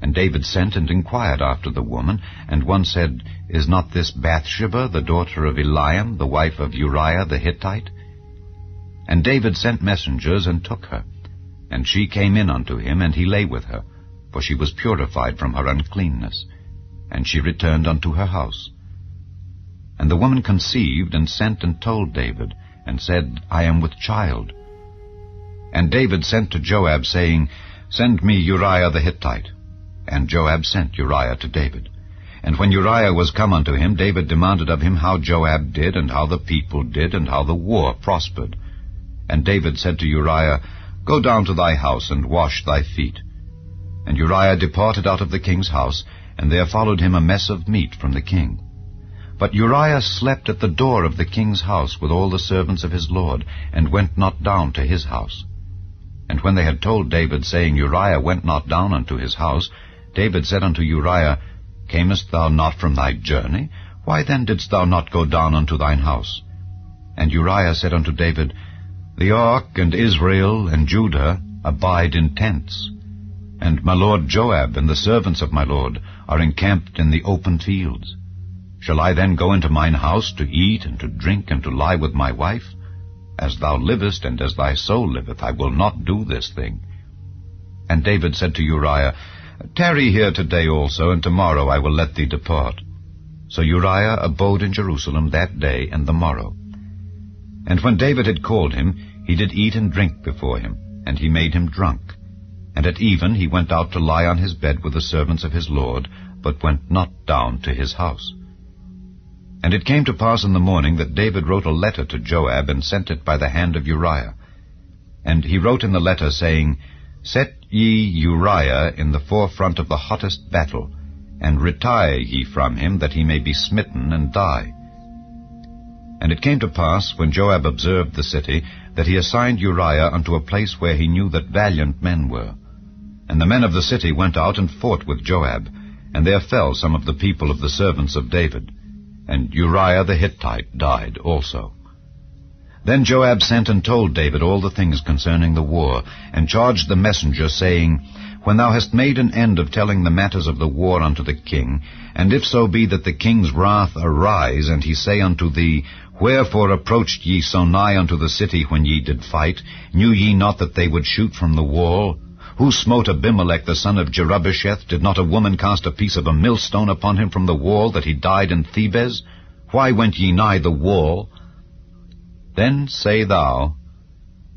And David sent and inquired after the woman, and one said, Is not this Bathsheba, the daughter of Eliam, the wife of Uriah the Hittite? And David sent messengers, and took her. And she came in unto him, and he lay with her, for she was purified from her uncleanness. And she returned unto her house. And the woman conceived, and sent and told David, and said, I am with child. And David sent to Joab, saying, Send me Uriah the Hittite. And Joab sent Uriah to David. And when Uriah was come unto him, David demanded of him how Joab did, and how the people did, and how the war prospered. And David said to Uriah, Go down to thy house, and wash thy feet. And Uriah departed out of the king's house, and there followed him a mess of meat from the king. But Uriah slept at the door of the king's house with all the servants of his lord, and went not down to his house. And when they had told David, saying, Uriah went not down unto his house, David said unto Uriah, Camest thou not from thy journey? Why then didst thou not go down unto thine house? And Uriah said unto David, The ark and Israel and Judah abide in tents, and my lord Joab and the servants of my lord are encamped in the open fields. Shall I then go into mine house to eat and to drink and to lie with my wife? As thou livest and as thy soul liveth, I will not do this thing. And David said to Uriah, Tarry here today also, and tomorrow I will let thee depart. So Uriah abode in Jerusalem that day and the morrow. And when David had called him, he did eat and drink before him, and he made him drunk. And at even he went out to lie on his bed with the servants of his lord, but went not down to his house. And it came to pass in the morning that David wrote a letter to Joab, and sent it by the hand of Uriah. And he wrote in the letter, saying, Set ye Uriah in the forefront of the hottest battle, and retire ye from him, that he may be smitten and die. And it came to pass, when Joab observed the city, that he assigned Uriah unto a place where he knew that valiant men were. And the men of the city went out and fought with Joab, and there fell some of the people of the servants of David. And Uriah the Hittite died also. Then Joab sent and told David all the things concerning the war, and charged the messenger, saying, When thou hast made an end of telling the matters of the war unto the king, and if so be that the king's wrath arise, and he say unto thee, Wherefore approached ye so nigh unto the city when ye did fight? Knew ye not that they would shoot from the wall? Who smote Abimelech the son of Jerubbesheth? Did not a woman cast a piece of a millstone upon him from the wall, that he died in Thebez? Why went ye nigh the wall? Then say thou,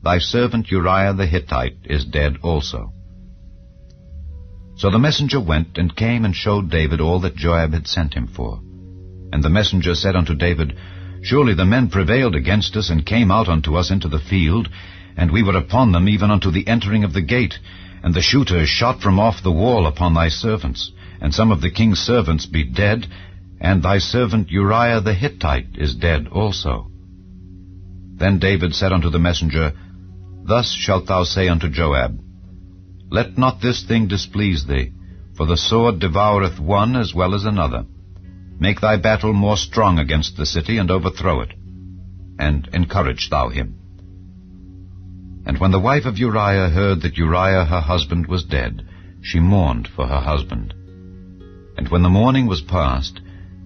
Thy servant Uriah the Hittite is dead also. So the messenger went, and came and showed David all that Joab had sent him for. And the messenger said unto David, Surely the men prevailed against us, and came out unto us into the field, and we were upon them even unto the entering of the gate. And the shooters shot from off the wall upon thy servants, and some of the king's servants be dead, and thy servant Uriah the Hittite is dead also. Then David said unto the messenger, Thus shalt thou say unto Joab, Let not this thing displease thee, for the sword devoureth one as well as another. Make thy battle more strong against the city, and overthrow it, and encourage thou him. And when the wife of Uriah heard that Uriah her husband was dead, she mourned for her husband. And when the mourning was past,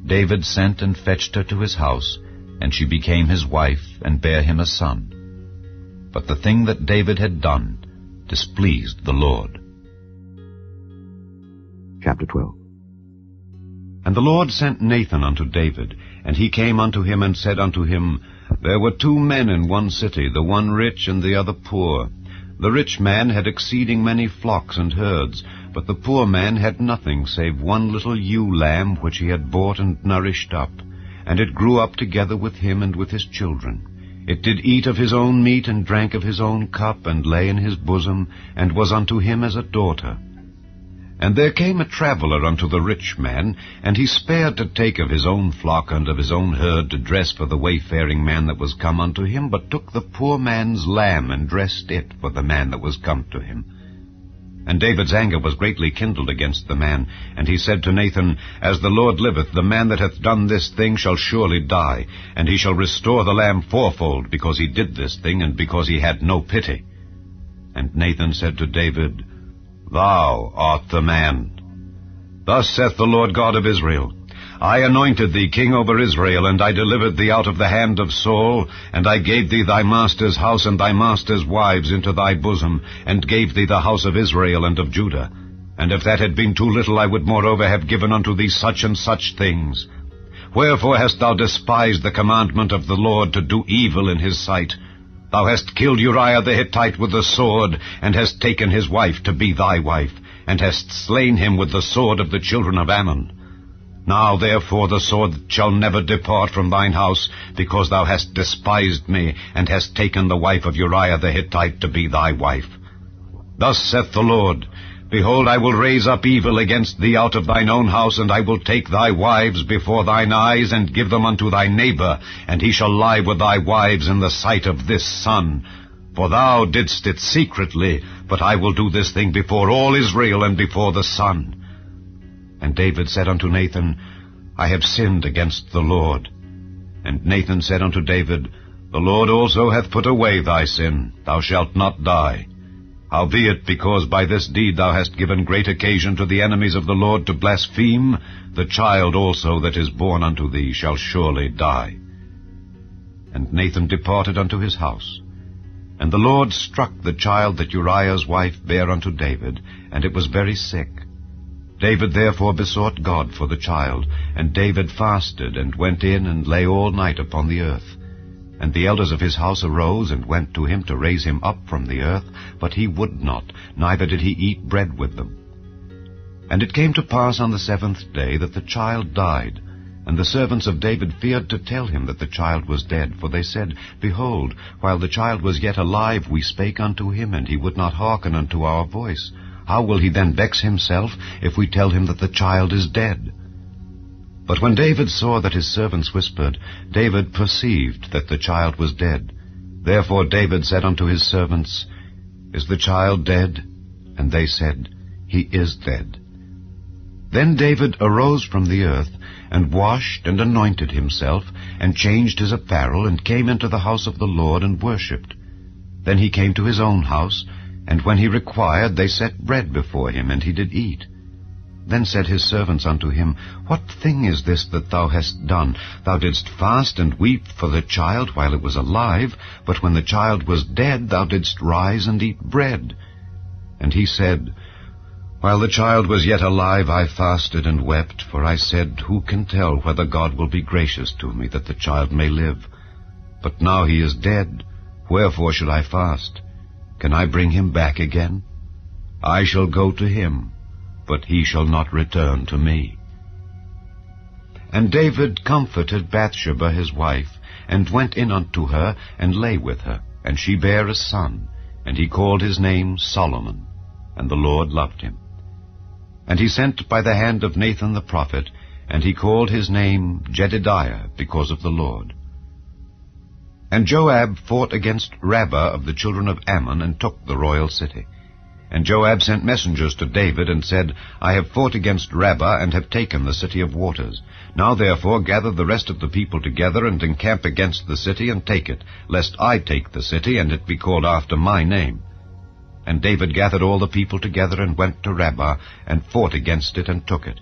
David sent and fetched her to his house, and she became his wife, and bare him a son. But the thing that David had done displeased the Lord. Chapter 12. And the Lord sent Nathan unto David, and he came unto him, and said unto him, There were 2 men in one city, the one rich and the other poor. The rich man had exceeding many flocks and herds, but the poor man had nothing save one little ewe lamb which he had bought and nourished up. And it grew up together with him and with his children. It did eat of his own meat, and drank of his own cup, and lay in his bosom, and was unto him as a daughter. And there came a traveller unto the rich man, and he spared to take of his own flock and of his own herd to dress for the wayfaring man that was come unto him, but took the poor man's lamb, and dressed it for the man that was come to him. And David's anger was greatly kindled against the man, and he said to Nathan, As the Lord liveth, the man that hath done this thing shall surely die, and he shall restore the lamb fourfold, because he did this thing, and because he had no pity. And Nathan said to David, Thou art the man. Thus saith the Lord God of Israel, I anointed thee king over Israel, and I delivered thee out of the hand of Saul, and I gave thee thy master's house and thy master's wives into thy bosom, and gave thee the house of Israel and of Judah. And if that had been too little, I would moreover have given unto thee such and such things. Wherefore hast thou despised the commandment of the Lord to do evil in his sight? Thou hast killed Uriah the Hittite with the sword, and hast taken his wife to be thy wife, and hast slain him with the sword of the children of Ammon. Now therefore the sword shall never depart from thine house, because thou hast despised me, and hast taken the wife of Uriah the Hittite to be thy wife. Thus saith the Lord, Behold, I will raise up evil against thee out of thine own house, and I will take thy wives before thine eyes, and give them unto thy neighbor, and he shall lie with thy wives in the sight of this sun. For thou didst it secretly, but I will do this thing before all Israel and before the sun. And David said unto Nathan, I have sinned against the Lord. And Nathan said unto David, The Lord also hath put away thy sin, thou shalt not die. Howbeit, because by this deed thou hast given great occasion to the enemies of the Lord to blaspheme, the child also that is born unto thee shall surely die. And Nathan departed unto his house. And the Lord struck the child that Uriah's wife bare unto David, and it was very sick. David therefore besought God for the child, and David fasted, and went in and lay all night upon the earth. And the elders of his house arose, and went to him to raise him up from the earth, but he would not, neither did he eat bread with them. And it came to pass on the 7th day that the child died, and the servants of David feared to tell him that the child was dead, for they said, Behold, while the child was yet alive, we spake unto him, and he would not hearken unto our voice. How will he then vex himself, if we tell him that the child is dead? But when David saw that his servants whispered, David perceived that the child was dead. Therefore David said unto his servants, Is the child dead? And they said, He is dead. Then David arose from the earth, and washed and anointed himself, and changed his apparel, and came into the house of the Lord, and worshipped. Then he came to his own house, and when he required, they set bread before him, and he did eat. Then said his servants unto him, What thing is this that thou hast done? Thou didst fast and weep for the child while it was alive, but when the child was dead, thou didst rise and eat bread. And he said, While the child was yet alive, I fasted and wept, for I said, Who can tell whether God will be gracious to me, that the child may live? But now he is dead, wherefore should I fast? Can I bring him back again? I shall go to him, but he shall not return to me. And David comforted Bathsheba his wife, and went in unto her, and lay with her. And she bare a son, and he called his name Solomon, and the Lord loved him. And he sent by the hand of Nathan the prophet, and he called his name Jedidiah, because of the Lord. And Joab fought against Rabbah of the children of Ammon, and took the royal city. And Joab sent messengers to David, and said, I have fought against Rabbah, and have taken the city of waters. Now therefore gather the rest of the people together, and encamp against the city, and take it, lest I take the city, and it be called after my name. And David gathered all the people together, and went to Rabbah, and fought against it, and took it.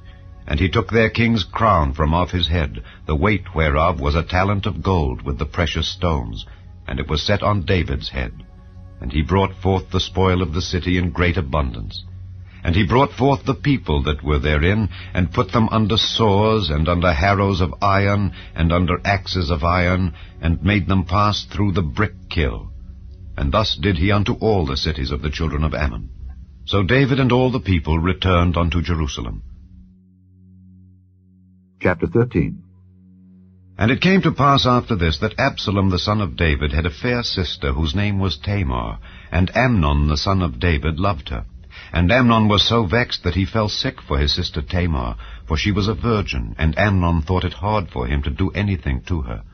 And he took their king's crown from off his head, the weight whereof was a talent of gold with the precious stones, and it was set on David's head. And he brought forth the spoil of the city in great abundance. And he brought forth the people that were therein, and put them under saws, and under harrows of iron, and under axes of iron, and made them pass through the brick kiln. And thus did he unto all the cities of the children of Ammon. So David and all the people returned unto Jerusalem. Chapter 13. And it came to pass after this that Absalom the son of David had a fair sister, whose name was Tamar, and Amnon the son of David loved her. And Amnon was so vexed that he fell sick for his sister Tamar, for she was a virgin, and Amnon thought it hard for him to do anything to her.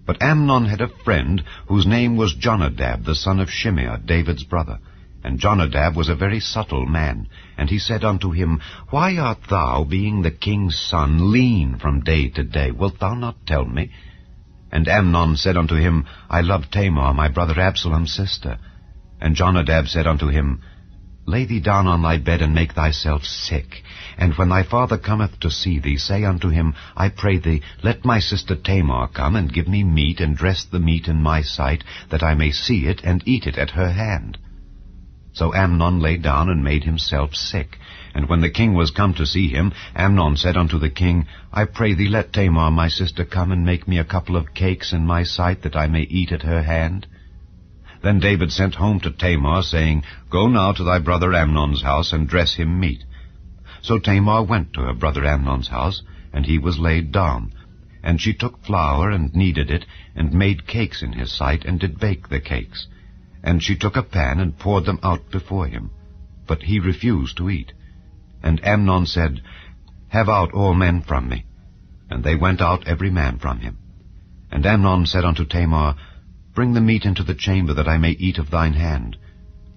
But Amnon had a friend, whose name was Jonadab the son of Shimeah, David's brother. And Jonadab was a very subtle man, and he said unto him, Why art thou, being the king's son, lean from day to day? Wilt thou not tell me? And Amnon said unto him, I love Tamar, my brother Absalom's sister. And Jonadab said unto him, Lay thee down on thy bed, and make thyself sick. And when thy father cometh to see thee, say unto him, I pray thee, let my sister Tamar come, and give me meat, and dress the meat in my sight, that I may see it, and eat it at her hand. So Amnon lay down, and made himself sick. And when the king was come to see him, Amnon said unto the king, I pray thee, let Tamar my sister come, and make me a couple of cakes in my sight, that I may eat at her hand. Then David sent home to Tamar, saying, Go now to thy brother Amnon's house, and dress him meat. So Tamar went to her brother Amnon's house, and he was laid down. And she took flour, and kneaded it, and made cakes in his sight, and did bake the cakes. And she took a pan, and poured them out before him. But he refused to eat. And Amnon said, Have out all men from me. And they went out every man from him. And Amnon said unto Tamar, Bring the meat into the chamber, that I may eat of thine hand.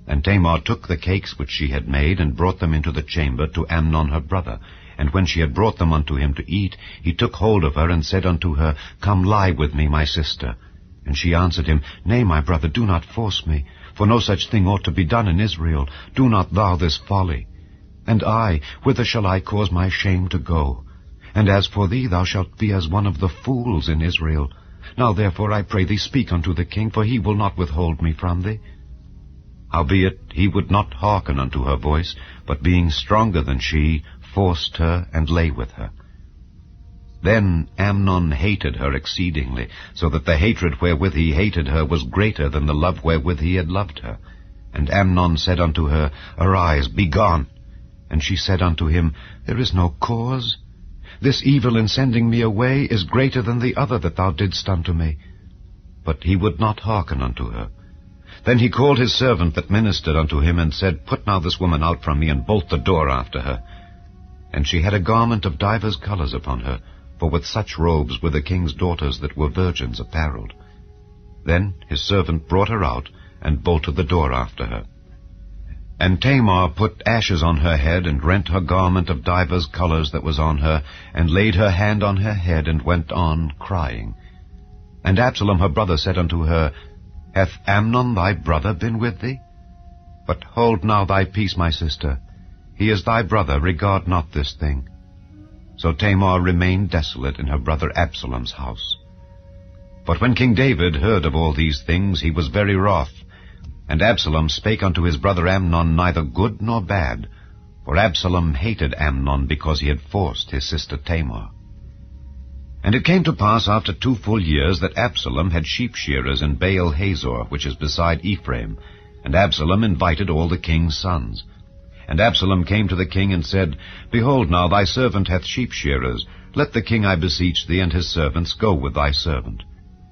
And Tamar took the cakes which she had made, and brought them into the chamber to Amnon her brother. And when she had brought them unto him to eat, he took hold of her, and said unto her, Come lie with me, my sister. And she answered him, Nay, my brother, do not force me, for no such thing ought to be done in Israel. Do not thou this folly. And I, whither shall I cause my shame to go? And as for thee, thou shalt be as one of the fools in Israel. Now therefore I pray thee, speak unto the king, for he will not withhold me from thee. Howbeit he would not hearken unto her voice, but being stronger than she, forced her, and lay with her. Then Amnon hated her exceedingly, so that the hatred wherewith he hated her was greater than the love wherewith he had loved her. And Amnon said unto her, Arise, be gone. And she said unto him, There is no cause. This evil in sending me away is greater than the other that thou didst unto me. But he would not hearken unto her. Then he called his servant that ministered unto him, and said, Put now this woman out from me, and bolt the door after her. And she had a garment of divers colors upon her, for with such robes were the king's daughters that were virgins apparelled. Then his servant brought her out, and bolted the door after her. And Tamar put ashes on her head, and rent her garment of divers colors that was on her, and laid her hand on her head, and went on crying. And Absalom her brother said unto her, Hath Amnon thy brother been with thee? But hold now thy peace, my sister. He is thy brother, regard not this thing. So Tamar remained desolate in her brother Absalom's house. But when King David heard of all these things, he was very wroth. And Absalom spake unto his brother Amnon neither good nor bad, for Absalom hated Amnon because he had forced his sister Tamar. And it came to pass after 2 full years that Absalom had sheep shearers in Baal Hazor, which is beside Ephraim, and Absalom invited all the king's sons. And Absalom came to the king and said, Behold now, thy servant hath sheep shearers. Let the king, I beseech thee, and his servants go with thy servant.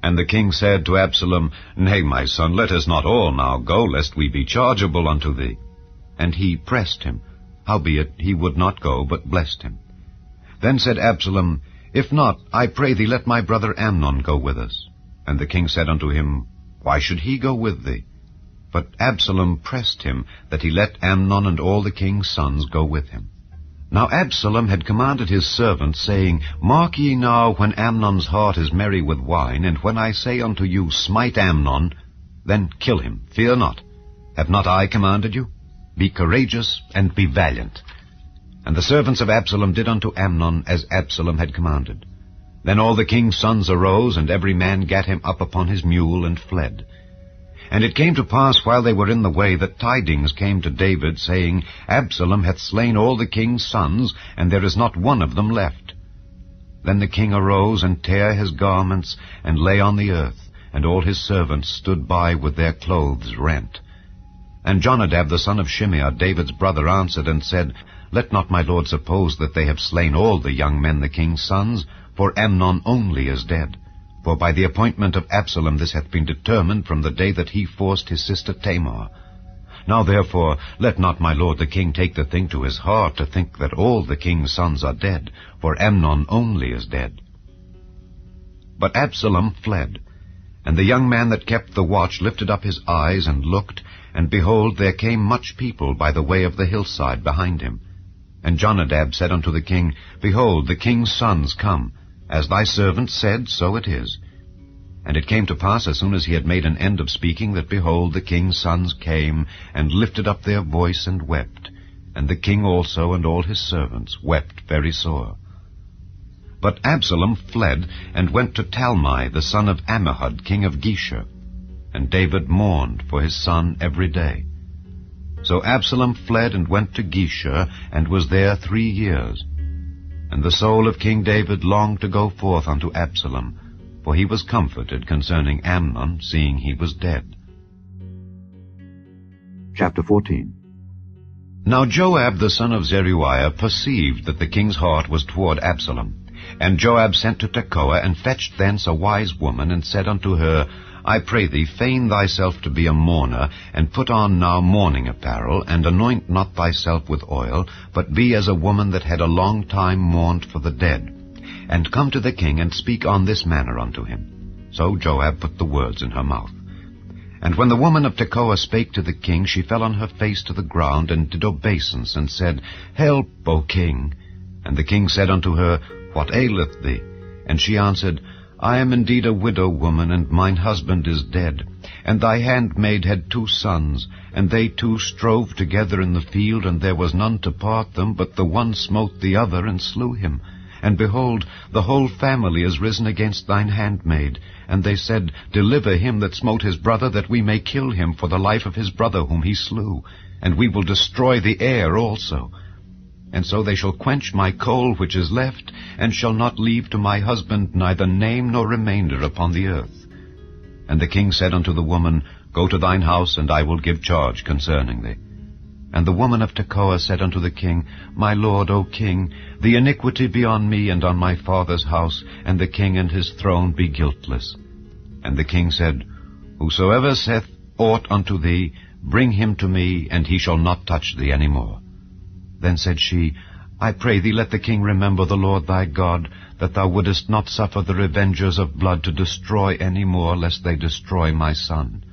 And the king said to Absalom, Nay, my son, let us not all now go, lest we be chargeable unto thee. And he pressed him. Howbeit he would not go, but blessed him. Then said Absalom, If not, I pray thee, let my brother Amnon go with us. And the king said unto him, Why should he go with thee? But Absalom pressed him, that he let Amnon and all the king's sons go with him. Now Absalom had commanded his servants, saying, Mark ye now when Amnon's heart is merry with wine, and when I say unto you, Smite Amnon, then kill him, fear not. Have not I commanded you? Be courageous, and be valiant. And the servants of Absalom did unto Amnon as Absalom had commanded. Then all the king's sons arose, and every man gat him up upon his mule, and fled. And it came to pass, while they were in the way, that tidings came to David, saying, Absalom hath slain all the king's sons, and there is not one of them left. Then the king arose, and tare his garments, and lay on the earth, and all his servants stood by with their clothes rent. And Jonadab the son of Shimeah, David's brother, answered and said, Let not my lord suppose that they have slain all the young men the king's sons, for Amnon only is dead. For by the appointment of Absalom this hath been determined from the day that he forced his sister Tamar. Now therefore let not my lord the king take the thing to his heart, to think that all the king's sons are dead, for Amnon only is dead. But Absalom fled, and the young man that kept the watch lifted up his eyes and looked, and behold, there came much people by the way of the hillside behind him. And Jonadab said unto the king, Behold, the king's sons come. As thy servant said, so it is. And it came to pass, as soon as he had made an end of speaking, that, behold, the king's sons came, and lifted up their voice, and wept. And the king also and all his servants wept very sore. But Absalom fled, and went to Talmai, the son of Ammihud, king of Geshur. And David mourned for his son every day. So Absalom fled, and went to Geshur, and was there 3 years. And the soul of King David longed to go forth unto Absalom, for he was comforted concerning Amnon, seeing he was dead. Chapter 14. Now Joab the son of Zeruiah perceived that the king's heart was toward Absalom. And Joab sent to Tekoa, and fetched thence a wise woman, and said unto her, I pray thee, feign thyself to be a mourner, and put on now mourning apparel, and anoint not thyself with oil, but be as a woman that had a long time mourned for the dead. And come to the king, and speak on this manner unto him. So Joab put the words in her mouth. And when the woman of Tekoa spake to the king, she fell on her face to the ground, and did obeisance, and said, Help, O king. And the king said unto her, What aileth thee? And she answered, I am indeed a widow woman, and mine husband is dead. And thy handmaid had 2 sons, and they 2 strove together in the field, and there was none to part them, but the one smote the other, and slew him. And behold, the whole family is risen against thine handmaid. And they said, Deliver him that smote his brother, that we may kill him for the life of his brother whom he slew. And we will destroy the heir also. And so they shall quench my coal which is left, and shall not leave to my husband neither name nor remainder upon the earth. And the king said unto the woman, Go to thine house, and I will give charge concerning thee. And the woman of Tekoa said unto the king, My lord, O king, the iniquity be on me and on my father's house, and the king and his throne be guiltless. And the king said, Whosoever saith aught unto thee, bring him to me, and he shall not touch thee any more. Then said she, I pray thee, let the king remember the Lord thy God, that thou wouldest not suffer the revengers of blood to destroy any more, lest they destroy my son.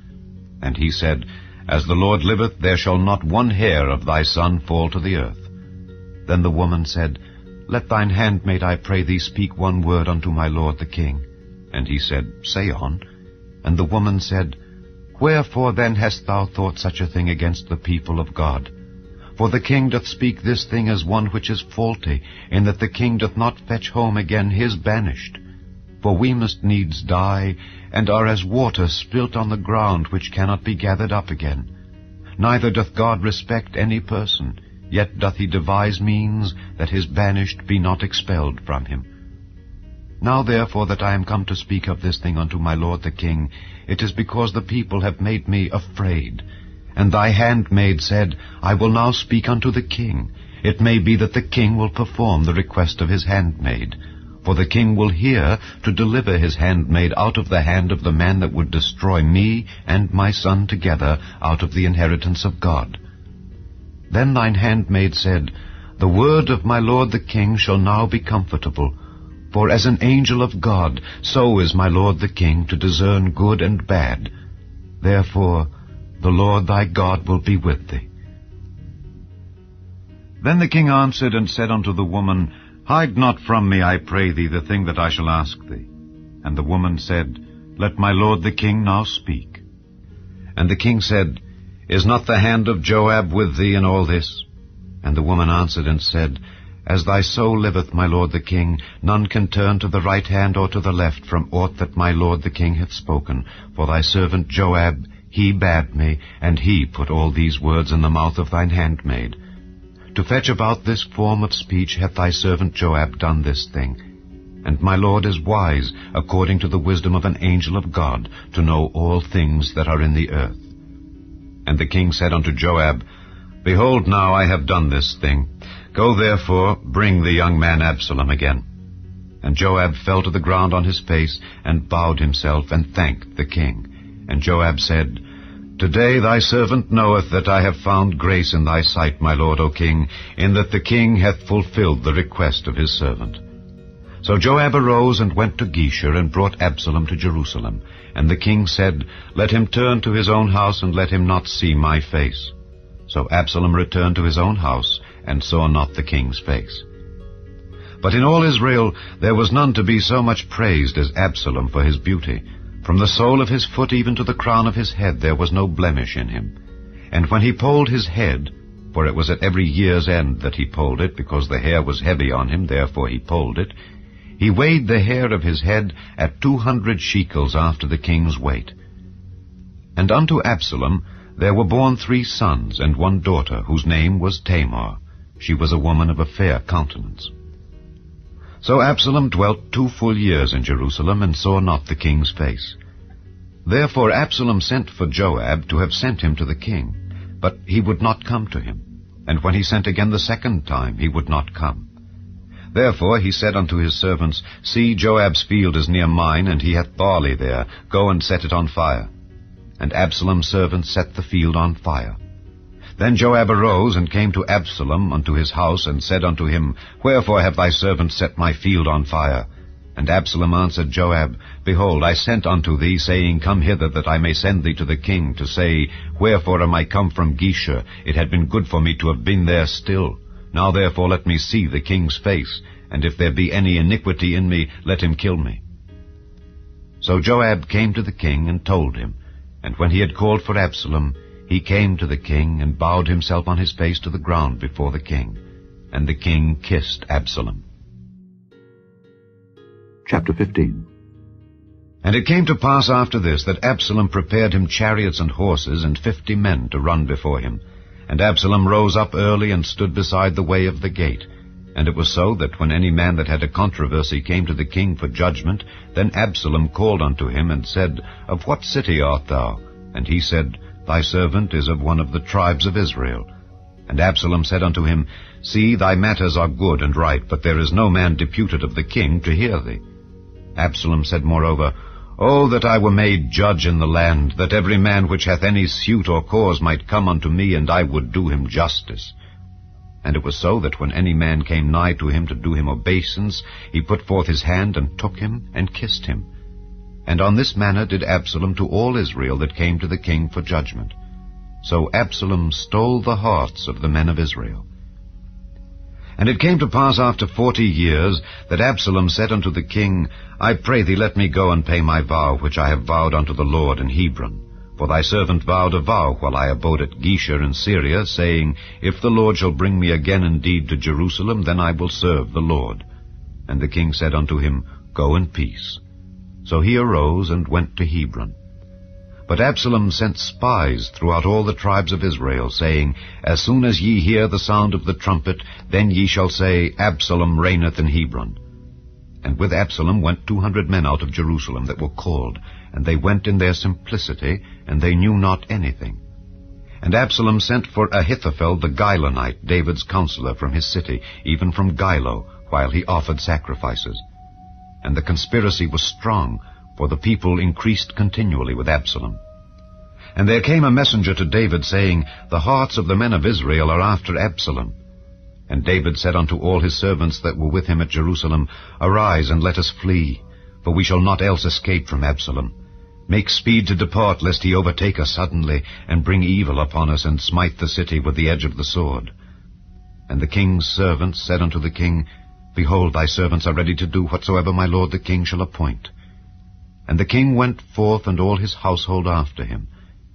And he said, As the Lord liveth, there shall not one hair of thy son fall to the earth. Then the woman said, Let thine handmaid, I pray thee, speak one word unto my lord the king. And he said, Say on. And the woman said, Wherefore then hast thou thought such a thing against the people of God? For the king doth speak this thing as one which is faulty, in that the king doth not fetch home again his banished. For we must needs die, and are as water spilt on the ground, which cannot be gathered up again. Neither doth God respect any person, yet doth he devise means that his banished be not expelled from him. Now therefore that I am come to speak of this thing unto my lord the king, it is because the people have made me afraid. And thy handmaid said, I will now speak unto the king. It may be that the king will perform the request of his handmaid. For the king will hear to deliver his handmaid out of the hand of the man that would destroy me and my son together out of the inheritance of God. Then thine handmaid said, The word of my lord the king shall now be comfortable. For as an angel of God, so is my lord the king to discern good and bad. Therefore the Lord thy God will be with thee. Then the king answered and said unto the woman, Hide not from me, I pray thee, the thing that I shall ask thee. And the woman said, Let my lord the king now speak. And the king said, Is not the hand of Joab with thee in all this? And the woman answered and said, As thy soul liveth, my lord the king, none can turn to the right hand or to the left from aught that my lord the king hath spoken. For thy servant Joab, he bade me, and he put all these words in the mouth of thine handmaid. To fetch about this form of speech hath thy servant Joab done this thing. And my lord is wise, according to the wisdom of an angel of God, to know all things that are in the earth. And the king said unto Joab, Behold, now I have done this thing. Go therefore, bring the young man Absalom again. And Joab fell to the ground on his face, and bowed himself, and thanked the king. And Joab said, Today thy servant knoweth that I have found grace in thy sight, my lord, O king, in that the king hath fulfilled the request of his servant. So Joab arose and went to Geshur, and brought Absalom to Jerusalem. And the king said, Let him turn to his own house, and let him not see my face. So Absalom returned to his own house, and saw not the king's face. But in all Israel there was none to be so much praised as Absalom for his beauty. From the sole of his foot even to the crown of his head there was no blemish in him. And when he polled his head, for it was at every year's end that he polled it, because the hair was heavy on him, therefore he polled it, he weighed the hair of his head at 200 shekels after the king's weight. And unto Absalom there were born 3 sons and 1 daughter, whose name was Tamar. She was a woman of a fair countenance. So Absalom dwelt 2 full years in Jerusalem, and saw not the king's face. Therefore Absalom sent for Joab to have sent him to the king. But he would not come to him. And when he sent again the second time, he would not come. Therefore he said unto his servants, See, Joab's field is near mine, and he hath barley there. Go and set it on fire. And Absalom's servants set the field on fire. Then Joab arose and came to Absalom unto his house, and said unto him, Wherefore have thy servants set my field on fire? And Absalom answered Joab, Behold, I sent unto thee, saying, Come hither, that I may send thee to the king, to say, Wherefore am I come from Geshur? It had been good for me to have been there still. Now therefore let me see the king's face, and if there be any iniquity in me, let him kill me. So Joab came to the king, and told him. And when he had called for Absalom, he came to the king, and bowed himself on his face to the ground before the king. And the king kissed Absalom. Chapter 15. And it came to pass after this, that Absalom prepared him chariots and horses, and 50 men to run before him. And Absalom rose up early, and stood beside the way of the gate. And it was so, that when any man that had a controversy came to the king for judgment, then Absalom called unto him, and said, Of what city art thou? And he said, Thy servant is of one of the tribes of Israel. And Absalom said unto him, See, thy matters are good and right, but there is no man deputed of the king to hear thee. Absalom said moreover, O that I were made judge in the land, that every man which hath any suit or cause might come unto me, and I would do him justice. And it was so, that when any man came nigh to him to do him obeisance, he put forth his hand, and took him, and kissed him. And on this manner did Absalom to all Israel that came to the king for judgment. So Absalom stole the hearts of the men of Israel. And it came to pass after 40 years, that Absalom said unto the king, I pray thee, let me go and pay my vow, which I have vowed unto the Lord in Hebron. For thy servant vowed a vow while I abode at Geshur in Syria, saying, If the Lord shall bring me again indeed to Jerusalem, then I will serve the Lord. And the king said unto him, Go in peace. So he arose and went to Hebron. But Absalom sent spies throughout all the tribes of Israel, saying, As soon as ye hear the sound of the trumpet, then ye shall say, Absalom reigneth in Hebron. And with Absalom went 200 men out of Jerusalem that were called, and they went in their simplicity, and they knew not anything. And Absalom sent for Ahithophel the Gilonite, David's counselor, from his city, even from Gilo, while he offered sacrifices. And the conspiracy was strong, for the people increased continually with Absalom. And there came a messenger to David, saying, The hearts of the men of Israel are after Absalom. And David said unto all his servants that were with him at Jerusalem, Arise, and let us flee, for we shall not else escape from Absalom. Make speed to depart, lest he overtake us suddenly, and bring evil upon us, and smite the city with the edge of the sword. And the king's servants said unto the king, Behold, thy servants are ready to do whatsoever my lord the king shall appoint. And the king went forth, and all his household after him.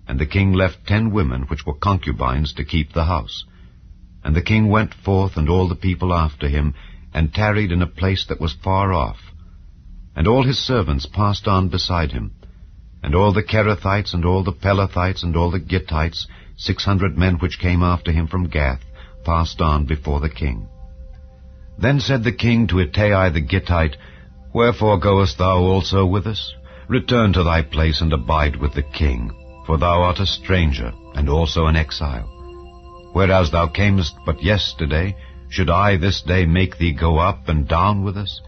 And the king left 10 women which were concubines to keep the house. And the king went forth, and all the people after him, and tarried in a place that was far off. And all his servants passed on beside him. And all the Kerethites, and all the Pelethites, and all the Gittites, 600 men which came after him from Gath, passed on before the king. Then said the king to Ittai the Gittite, Wherefore goest thou also with us? Return to thy place, and abide with the king, for thou art a stranger, and also an exile. Whereas thou camest but yesterday, should I this day make thee go up and down with us?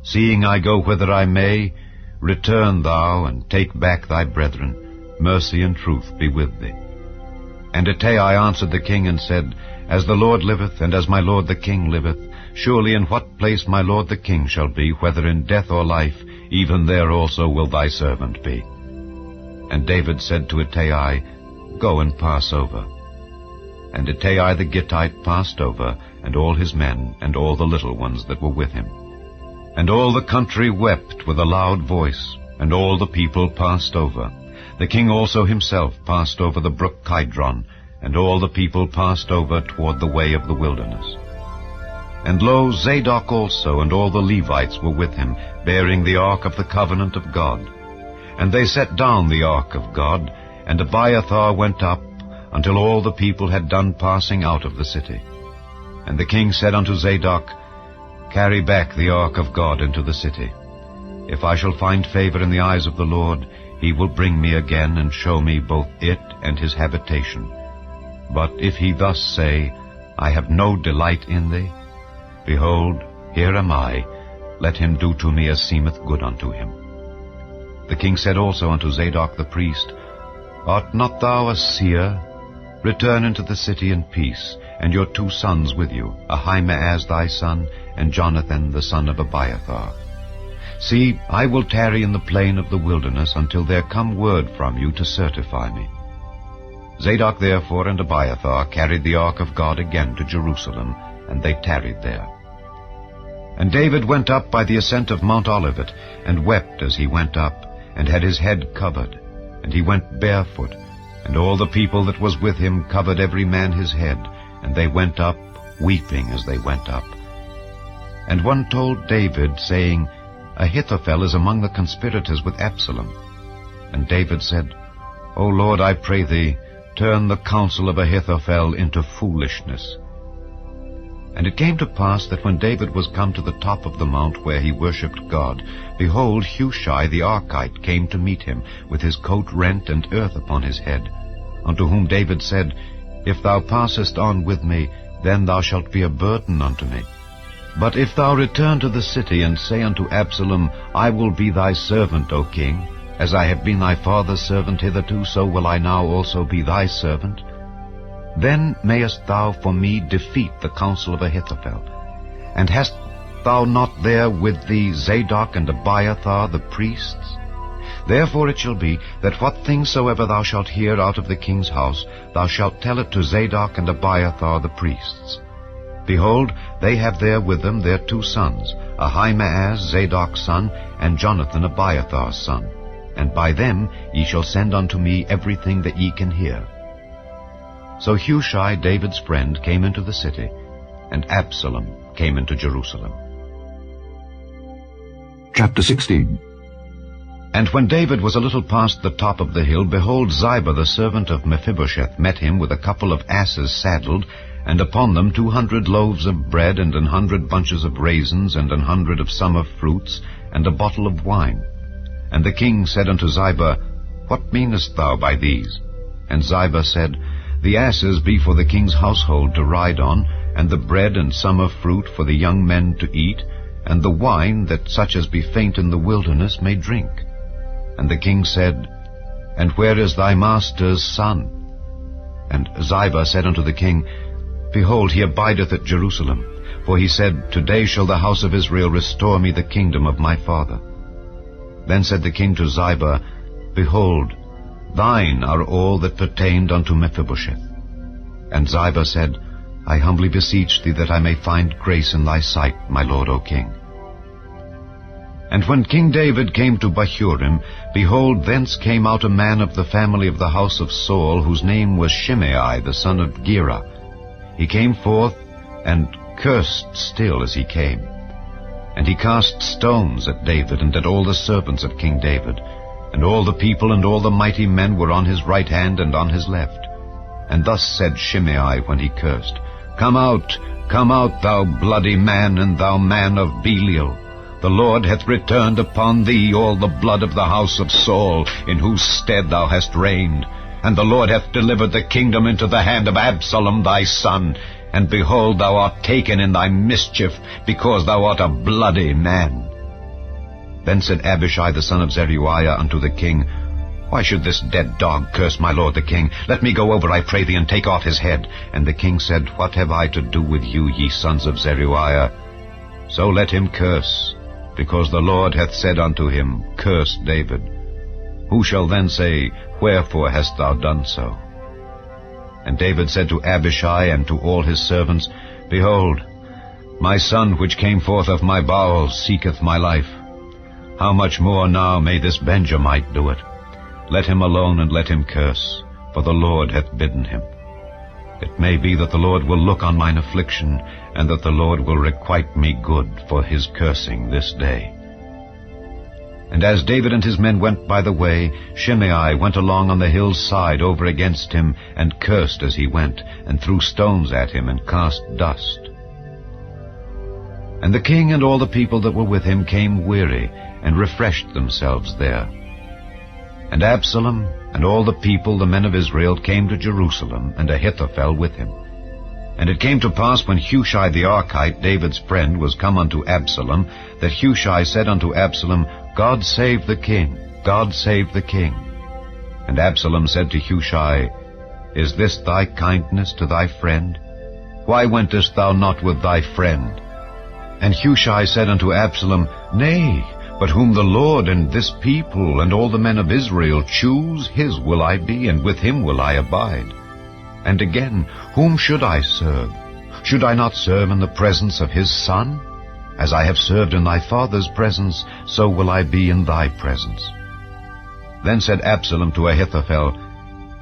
Seeing I go whither I may, return thou, and take back thy brethren. Mercy and truth be with thee. And Ittai answered the king, and said, As the Lord liveth, and as my lord the king liveth, surely in what place my lord the king shall be, whether in death or life, even there also will thy servant be. And David said to Ittai, Go and pass over. And Ittai the Gittite passed over, and all his men, and all the little ones that were with him. And all the country wept with a loud voice, and all the people passed over. The king also himself passed over the brook Kidron, and all the people passed over toward the way of the wilderness. And lo, Zadok also and all the Levites were with him, bearing the ark of the covenant of God. And they set down the ark of God, and Abiathar went up, until all the people had done passing out of the city. And the king said unto Zadok, Carry back the ark of God into the city. If I shall find favor in the eyes of the Lord, he will bring me again, and show me both it and his habitation. But if he thus say, I have no delight in thee, behold, here am I, let him do to me as seemeth good unto him. The king said also unto Zadok the priest, Art not thou a seer? Return into the city in peace, and your 2 sons with you, Ahimaaz thy son, and Jonathan the son of Abiathar. See, I will tarry in the plain of the wilderness until there come word from you to certify me. Zadok therefore and Abiathar carried the ark of God again to Jerusalem, and they tarried there. And David went up by the ascent of Mount Olivet, and wept as he went up, and had his head covered, and he went barefoot, and all the people that was with him covered every man his head, and they went up, weeping as they went up. And one told David, saying, Ahithophel is among the conspirators with Absalom. And David said, O Lord, I pray thee, turn the counsel of Ahithophel into foolishness. And it came to pass that when David was come to the top of the mount where he worshipped God, behold, Hushai the Archite came to meet him, with his coat rent and earth upon his head, unto whom David said, If thou passest on with me, then thou shalt be a burden unto me. But if thou return to the city, and say unto Absalom, I will be thy servant, O king, as I have been thy father's servant hitherto, so will I now also be thy servant, then mayest thou for me defeat the counsel of Ahithophel. And hast thou not there with thee Zadok and Abiathar the priests? Therefore it shall be, that what things soever thou shalt hear out of the king's house, thou shalt tell it to Zadok and Abiathar the priests. Behold, they have there with them their 2 sons, Ahimaaz Zadok's son, and Jonathan Abiathar's son. And by them ye shall send unto me everything that ye can hear. So Hushai, David's friend, came into the city, and Absalom came into Jerusalem. Chapter 16. And when David was a little past the top of the hill, behold, Ziba the servant of Mephibosheth met him with a couple of asses saddled, and upon them 200 loaves of bread, and 100 bunches of raisins, and 100 of summer fruits, and a bottle of wine. And the king said unto Ziba, What meanest thou by these? And Ziba said, The asses be for the king's household to ride on, and the bread and summer fruit for the young men to eat, and the wine that such as be faint in the wilderness may drink. And the king said, And where is thy master's son? And Ziba said unto the king, Behold, he abideth at Jerusalem. For he said, Today shall the house of Israel restore me the kingdom of my father. Then said the king to Ziba, Behold, thine are all that pertained unto Mephibosheth. And Ziba said, I humbly beseech thee that I may find grace in thy sight, my lord, O king. And when King David came to Bahurim, behold, thence came out a man of the family of the house of Saul, whose name was Shimei the son of Gera. He came forth, and cursed still as he came. And he cast stones at David, and at all the servants of King David. And all the people and all the mighty men were on his right hand and on his left. And thus said Shimei when he cursed, Come out, thou bloody man, and thou man of Belial. The Lord hath returned upon thee all the blood of the house of Saul, in whose stead thou hast reigned. And the Lord hath delivered the kingdom into the hand of Absalom thy son. And behold, thou art taken in thy mischief, because thou art a bloody man. Then said Abishai the son of Zeruiah unto the king, Why should this dead dog curse my lord the king? Let me go over, I pray thee, and take off his head. And the king said, What have I to do with you, ye sons of Zeruiah? So let him curse, because the Lord hath said unto him, Curse David. Who shall then say, Wherefore hast thou done so? And David said to Abishai and to all his servants, Behold, my son which came forth of my bowels seeketh my life. How much more now may this Benjamite do it? Let him alone, and let him curse, for the Lord hath bidden him. It may be that the Lord will look on mine affliction, and that the Lord will requite me good for his cursing this day. And as David and his men went by the way, Shimei went along on the hill's side over against him, and cursed as he went, and threw stones at him, and cast dust. And the king and all the people that were with him came weary, and refreshed themselves there. And Absalom and all the people, the men of Israel, came to Jerusalem, and Ahithophel with him. And it came to pass, when Hushai the Archite, David's friend, was come unto Absalom, that Hushai said unto Absalom, God save the king, God save the king. And Absalom said to Hushai, Is this thy kindness to thy friend? Why wentest thou not with thy friend? And Hushai said unto Absalom, Nay, but whom the Lord and this people and all the men of Israel choose, his will I be, and with him will I abide. And again, whom should I serve? Should I not serve in the presence of his son? As I have served in thy father's presence, so will I be in thy presence. Then said Absalom to Ahithophel,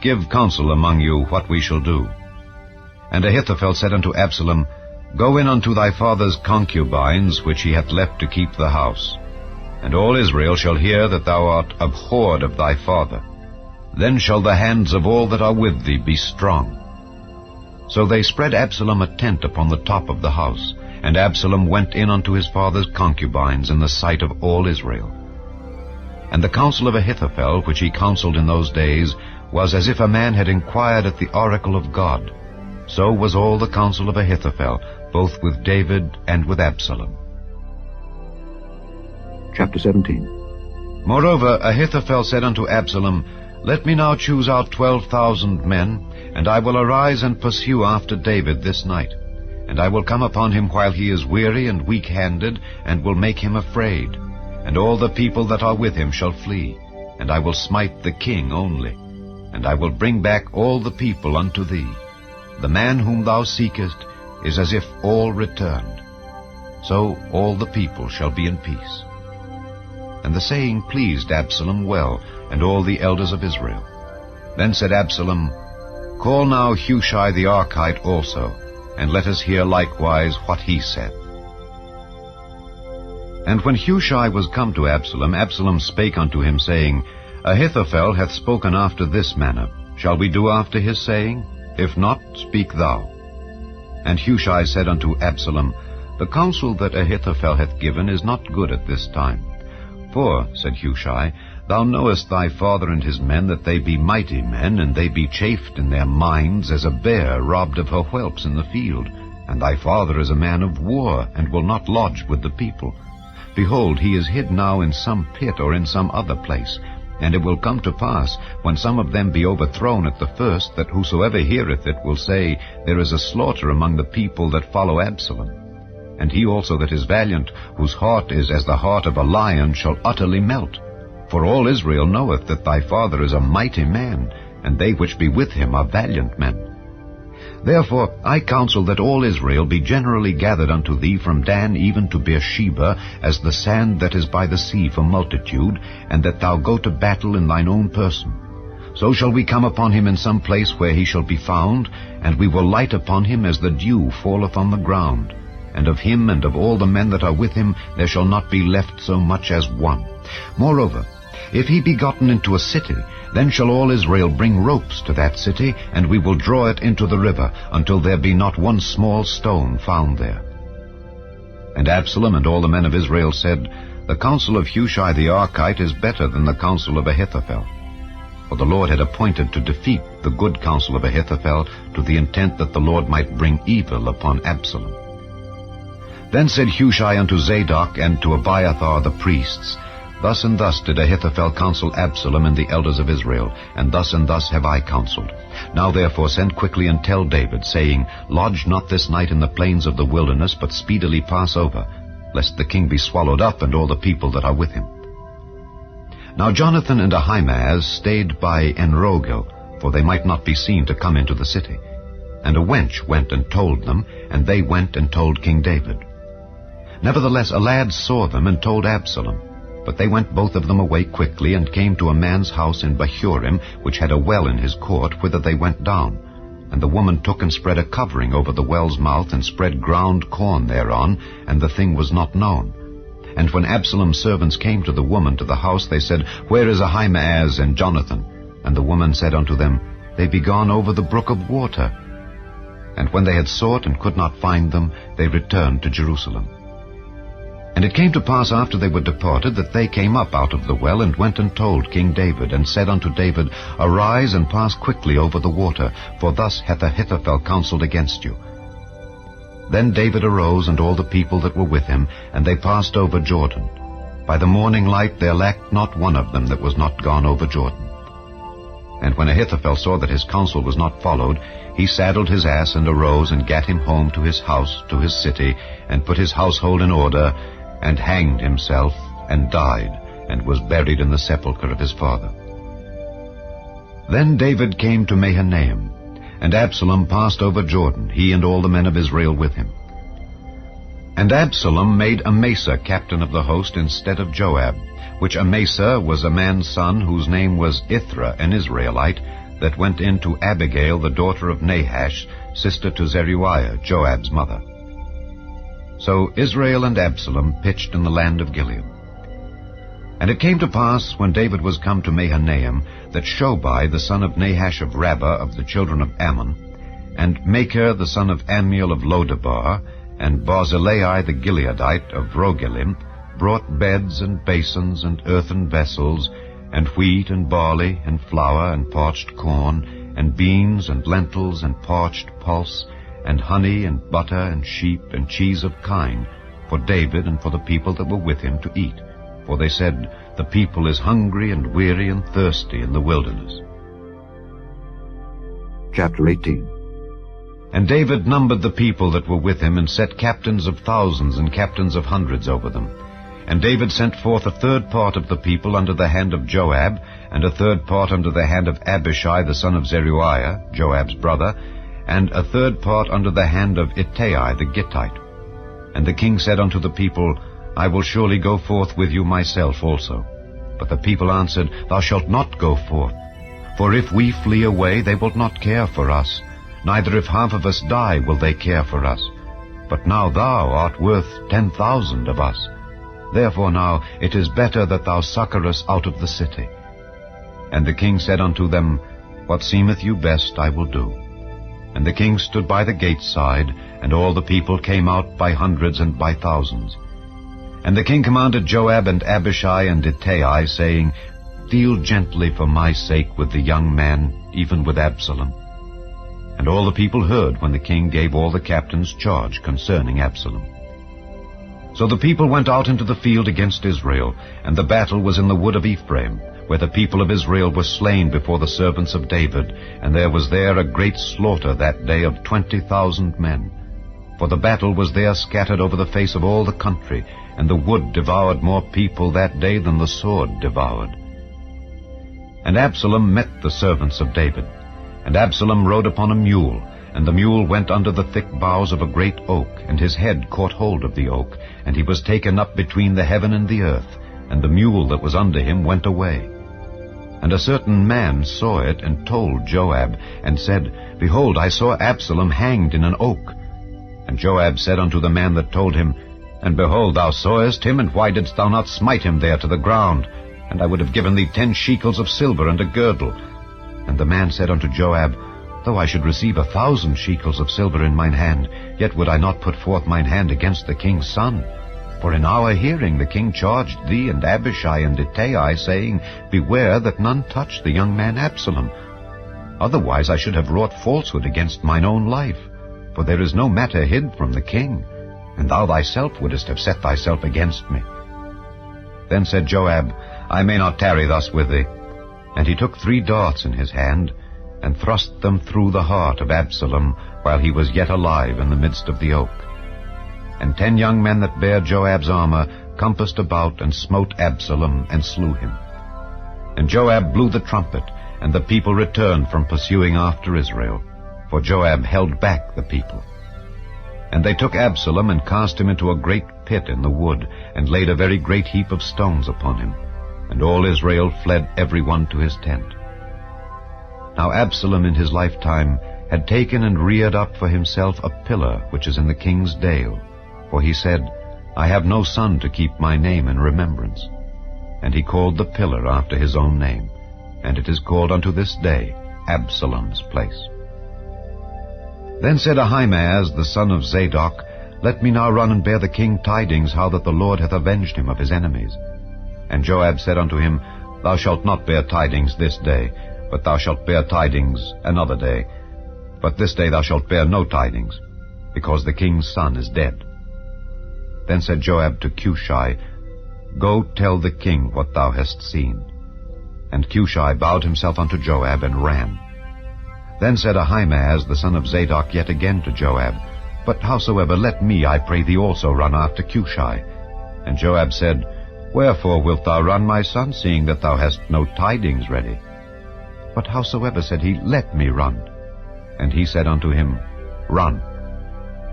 Give counsel among you what we shall do. And Ahithophel said unto Absalom, Go in unto thy father's concubines, which he hath left to keep the house. And all Israel shall hear that thou art abhorred of thy father. Then shall the hands of all that are with thee be strong. So they spread Absalom a tent upon the top of the house, and Absalom went in unto his father's concubines in the sight of all Israel. And the counsel of Ahithophel, which he counseled in those days, was as if a man had inquired at the oracle of God. So was all the counsel of Ahithophel, both with David and with Absalom. Chapter 17. Moreover, Ahithophel said unto Absalom, Let me now choose out 12,000 men, and I will arise and pursue after David this night. And I will come upon him while he is weary and weak-handed, and will make him afraid. And all the people that are with him shall flee, and I will smite the king only. And I will bring back all the people unto thee. The man whom thou seekest is as if all returned. So all the people shall be in peace. And the saying pleased Absalom well, and all the elders of Israel. Then said Absalom, Call now Hushai the Archite also, and let us hear likewise what he saith. And when Hushai was come to Absalom, Absalom spake unto him, saying, Ahithophel hath spoken after this manner. Shall we do after his saying? If not, speak thou. And Hushai said unto Absalom, The counsel that Ahithophel hath given is not good at this time. For, said Hushai, thou knowest thy father and his men, that they be mighty men, and they be chafed in their minds as a bear robbed of her whelps in the field. And thy father is a man of war, and will not lodge with the people. Behold, he is hid now in some pit or in some other place. And it will come to pass, when some of them be overthrown at the first, that whosoever heareth it will say, There is a slaughter among the people that follow Absalom. And he also that is valiant, whose heart is as the heart of a lion, shall utterly melt. For all Israel knoweth that thy father is a mighty man, and they which be with him are valiant men. Therefore I counsel that all Israel be generally gathered unto thee from Dan even to Beersheba, as the sand that is by the sea for multitude, and that thou go to battle in thine own person. So shall we come upon him in some place where he shall be found, and we will light upon him as the dew falleth on the ground. And of him and of all the men that are with him there shall not be left so much as one. Moreover, if he be gotten into a city, then shall all Israel bring ropes to that city, and we will draw it into the river, until there be not one small stone found there. And Absalom and all the men of Israel said, The counsel of Hushai the Archite is better than the counsel of Ahithophel. For the Lord had appointed to defeat the good counsel of Ahithophel, to the intent that the Lord might bring evil upon Absalom. Then said Hushai unto Zadok and to Abiathar the priests, Thus and thus did Ahithophel counsel Absalom and the elders of Israel, and thus have I counseled. Now therefore send quickly and tell David, saying, Lodge not this night in the plains of the wilderness, but speedily pass over, lest the king be swallowed up, and all the people that are with him. Now Jonathan and Ahimaaz stayed by Enrogel, for they might not be seen to come into the city. And a wench went and told them, and they went and told King David. Nevertheless a lad saw them and told Absalom. But they went both of them away quickly, and came to a man's house in Bahurim, which had a well in his court, whither they went down. And the woman took and spread a covering over the well's mouth, and spread ground corn thereon, and the thing was not known. And when Absalom's servants came to the woman to the house, they said, Where is Ahimaaz and Jonathan? And the woman said unto them, They be gone over the brook of water. And when they had sought and could not find them, they returned to Jerusalem. And it came to pass after they were departed, that they came up out of the well, and went and told King David, and said unto David, Arise, and pass quickly over the water, for thus hath Ahithophel counseled against you. Then David arose, and all the people that were with him, and they passed over Jordan. By the morning light there lacked not one of them that was not gone over Jordan. And when Ahithophel saw that his counsel was not followed, he saddled his ass, and arose, and gat him home to his house, to his city, and put his household in order, and hanged himself, and died, and was buried in the sepulchre of his father. Then David came to Mahanaim, and Absalom passed over Jordan, he and all the men of Israel with him. And Absalom made Amasa captain of the host instead of Joab, which Amasa was a man's son, whose name was Ithra, an Israelite, that went in to Abigail, the daughter of Nahash, sister to Zeruiah, Joab's mother. So Israel and Absalom pitched in the land of Gilead. And it came to pass, when David was come to Mahanaim, that Shobai the son of Nahash of Rabbah of the children of Ammon, and Machir the son of Ammiel of Lodebar, and Barzillai the Gileadite of Rogelim, brought beds and basins and earthen vessels, and wheat and barley and flour and parched corn, and beans and lentils and parched pulse, and honey and butter and sheep and cheese of kine, for David and for the people that were with him to eat. For they said, The people is hungry and weary and thirsty in the wilderness. Chapter 18. And David numbered the people that were with him, and set captains of thousands and captains of hundreds over them. And David sent forth a third part of the people under the hand of Joab, and a third part under the hand of Abishai the son of Zeruiah, Joab's brother, and a third part under the hand of Ittai the Gittite. And the king said unto the people, I will surely go forth with you myself also. But the people answered, Thou shalt not go forth. For if we flee away, they will not care for us. Neither if half of us die will they care for us. But now thou art worth 10,000 of us. Therefore now it is better that thou succor us out of the city. And the king said unto them, What seemeth you best I will do. And the king stood by the gate side, and all the people came out by hundreds and by thousands. And the king commanded Joab and Abishai and Ittai, saying, Deal gently for my sake with the young man, even with Absalom. And all the people heard when the king gave all the captains charge concerning Absalom. So the people went out into the field against Israel, and the battle was in the wood of Ephraim, where the people of Israel were slain before the servants of David, and there was there a great slaughter that day of 20,000 men. For the battle was there scattered over the face of all the country, and the wood devoured more people that day than the sword devoured. And Absalom met the servants of David. And Absalom rode upon a mule, and the mule went under the thick boughs of a great oak, and his head caught hold of the oak, and he was taken up between the heaven and the earth, and the mule that was under him went away. And a certain man saw it, and told Joab, and said, Behold, I saw Absalom hanged in an oak. And Joab said unto the man that told him, And behold, thou sawest him, and why didst thou not smite him there to the ground? And I would have given thee 10 shekels of silver and a girdle. And the man said unto Joab, Though I should receive 1,000 shekels of silver in mine hand, yet would I not put forth mine hand against the king's son. For in our hearing the king charged thee and Abishai and Ittai, saying, Beware that none touch the young man Absalom. Otherwise I should have wrought falsehood against mine own life. For there is no matter hid from the king, and thou thyself wouldest have set thyself against me. Then said Joab, I may not tarry thus with thee. And he took 3 darts in his hand, and thrust them through the heart of Absalom, while he was yet alive in the midst of the oak. And 10 young men that bare Joab's armor compassed about, and smote Absalom, and slew him. And Joab blew the trumpet, and the people returned from pursuing after Israel, for Joab held back the people. And they took Absalom, and cast him into a great pit in the wood, and laid a very great heap of stones upon him. And all Israel fled every one to his tent. Now Absalom in his lifetime had taken and reared up for himself a pillar which is in the king's dale. For he said, I have no son to keep my name in remembrance. And he called the pillar after his own name, and it is called unto this day Absalom's place. Then said Ahimaaz the son of Zadok, Let me now run and bear the king tidings how that the Lord hath avenged him of his enemies. And Joab said unto him, Thou shalt not bear tidings this day, but thou shalt bear tidings another day. But this day thou shalt bear no tidings, because the king's son is dead. Then said Joab to Cushai, Go tell the king what thou hast seen. And Cushai bowed himself unto Joab, and ran. Then said Ahimaaz the son of Zadok yet again to Joab, But howsoever, let me, I pray thee, also run after Cushai. And Joab said, Wherefore wilt thou run, my son, seeing that thou hast no tidings ready? But howsoever, said he, Let me run. And he said unto him, Run.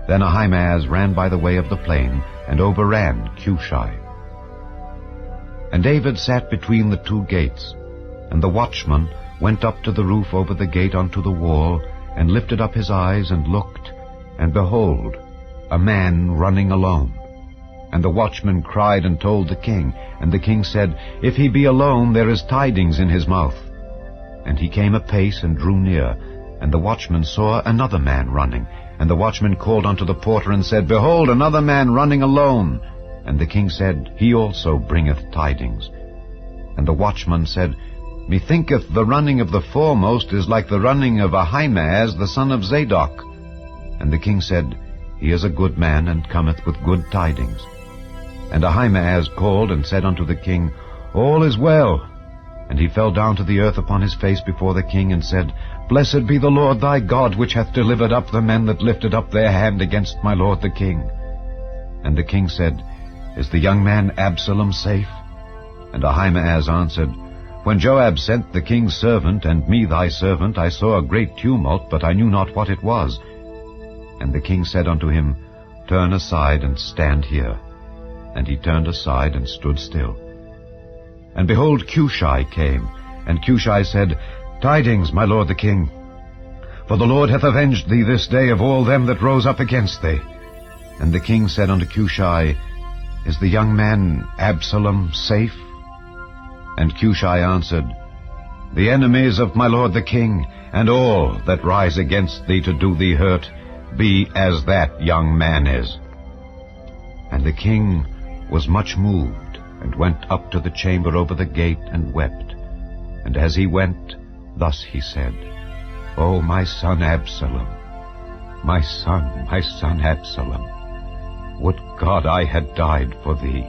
Then Ahimaaz ran by the way of the plain, and overran Cushai. And David sat between the two gates, and the watchman went up to the roof over the gate unto the wall, and lifted up his eyes, and looked, and behold, a man running alone. And the watchman cried and told the king, and the king said, If he be alone, there is tidings in his mouth. And he came apace and drew near, and the watchman saw another man running. And the watchman called unto the porter, and said, Behold, another man running alone. And the king said, He also bringeth tidings. And the watchman said, Methinketh the running of the foremost is like the running of Ahimaaz the son of Zadok. And the king said, He is a good man, and cometh with good tidings. And Ahimaaz called and said unto the king, All is well. And he fell down to the earth upon his face before the king, and said, Blessed be the Lord thy God, which hath delivered up the men that lifted up their hand against my lord the king. And the king said, Is the young man Absalom safe? And Ahimaaz answered, When Joab sent the king's servant, and me thy servant, I saw a great tumult, but I knew not what it was. And the king said unto him, Turn aside, and stand here. And he turned aside, and stood still. And behold, Cushai came. And Cushai said, Tidings, my lord the king. For the Lord hath avenged thee this day of all them that rose up against thee. And the king said unto Cushai, Is the young man Absalom safe? And Cushai answered, The enemies of my lord the king, and all that rise against thee to do thee hurt, be as that young man is. And the king was much moved, and went up to the chamber over the gate, and wept. And as he went, thus he said, O my son Absalom, my son Absalom, would God I had died for thee.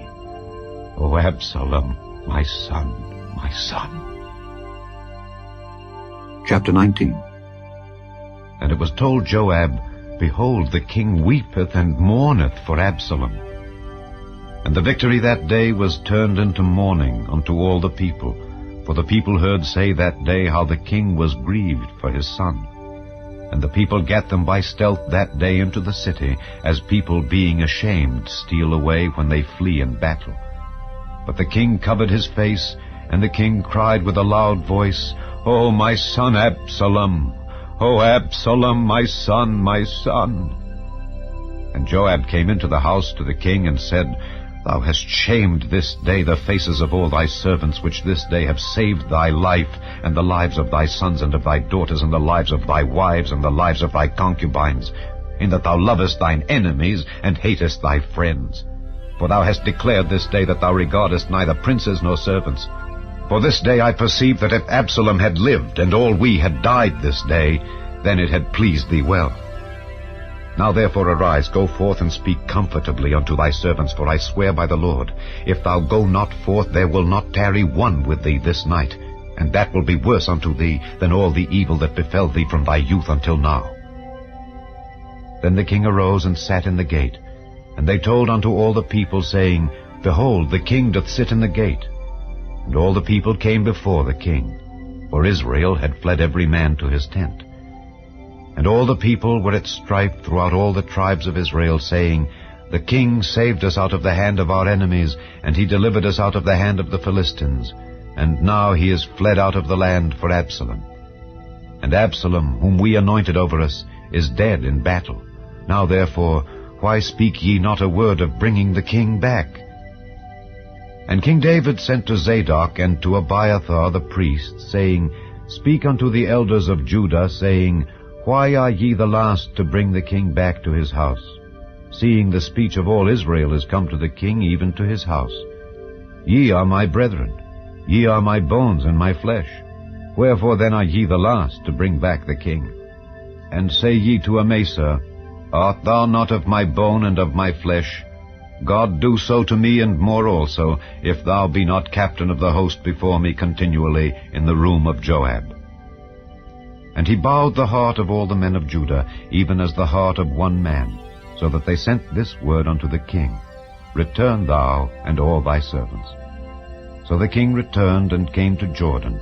O Absalom, my son, my son. Chapter 19. And it was told Joab, Behold, the king weepeth and mourneth for Absalom. And the victory that day was turned into mourning unto all the people, for the people heard say that day how the king was grieved for his son. And the people gat them by stealth that day into the city, as people being ashamed steal away when they flee in battle. But the king covered his face, and the king cried with a loud voice, O my son Absalom! O Absalom, my son, my son! And Joab came into the house to the king, and said, Thou hast shamed this day the faces of all thy servants, which this day have saved thy life, and the lives of thy sons and of thy daughters, and the lives of thy wives, and the lives of thy concubines, in that thou lovest thine enemies, and hatest thy friends. For thou hast declared this day that thou regardest neither princes nor servants. For this day I perceive that if Absalom had lived, and all we had died this day, then it had pleased thee well. Now therefore arise, go forth, and speak comfortably unto thy servants, for I swear by the Lord, if thou go not forth, there will not tarry one with thee this night, and that will be worse unto thee than all the evil that befell thee from thy youth until now. Then the king arose and sat in the gate, and they told unto all the people, saying, Behold, the king doth sit in the gate. And all the people came before the king, for Israel had fled every man to his tent. And all the people were at strife throughout all the tribes of Israel, saying, The king saved us out of the hand of our enemies, and he delivered us out of the hand of the Philistines, and now he is fled out of the land for Absalom. And Absalom, whom we anointed over us, is dead in battle. Now therefore, why speak ye not a word of bringing the king back? And King David sent to Zadok and to Abiathar the priest, saying, Speak unto the elders of Judah, saying, Why are ye the last to bring the king back to his house? seeing the speech of all Israel is come to the king, even to his house. Ye are my brethren, ye are my bones and my flesh. Wherefore then are ye the last to bring back the king? And say ye to Amasa, Art thou not of my bone and of my flesh? God do so to me and more also, if thou be not captain of the host before me continually in the room of Joab. And he bowed the heart of all the men of Judah, even as the heart of one man, so that they sent this word unto the king, Return thou and all thy servants. So the king returned and came to Jordan,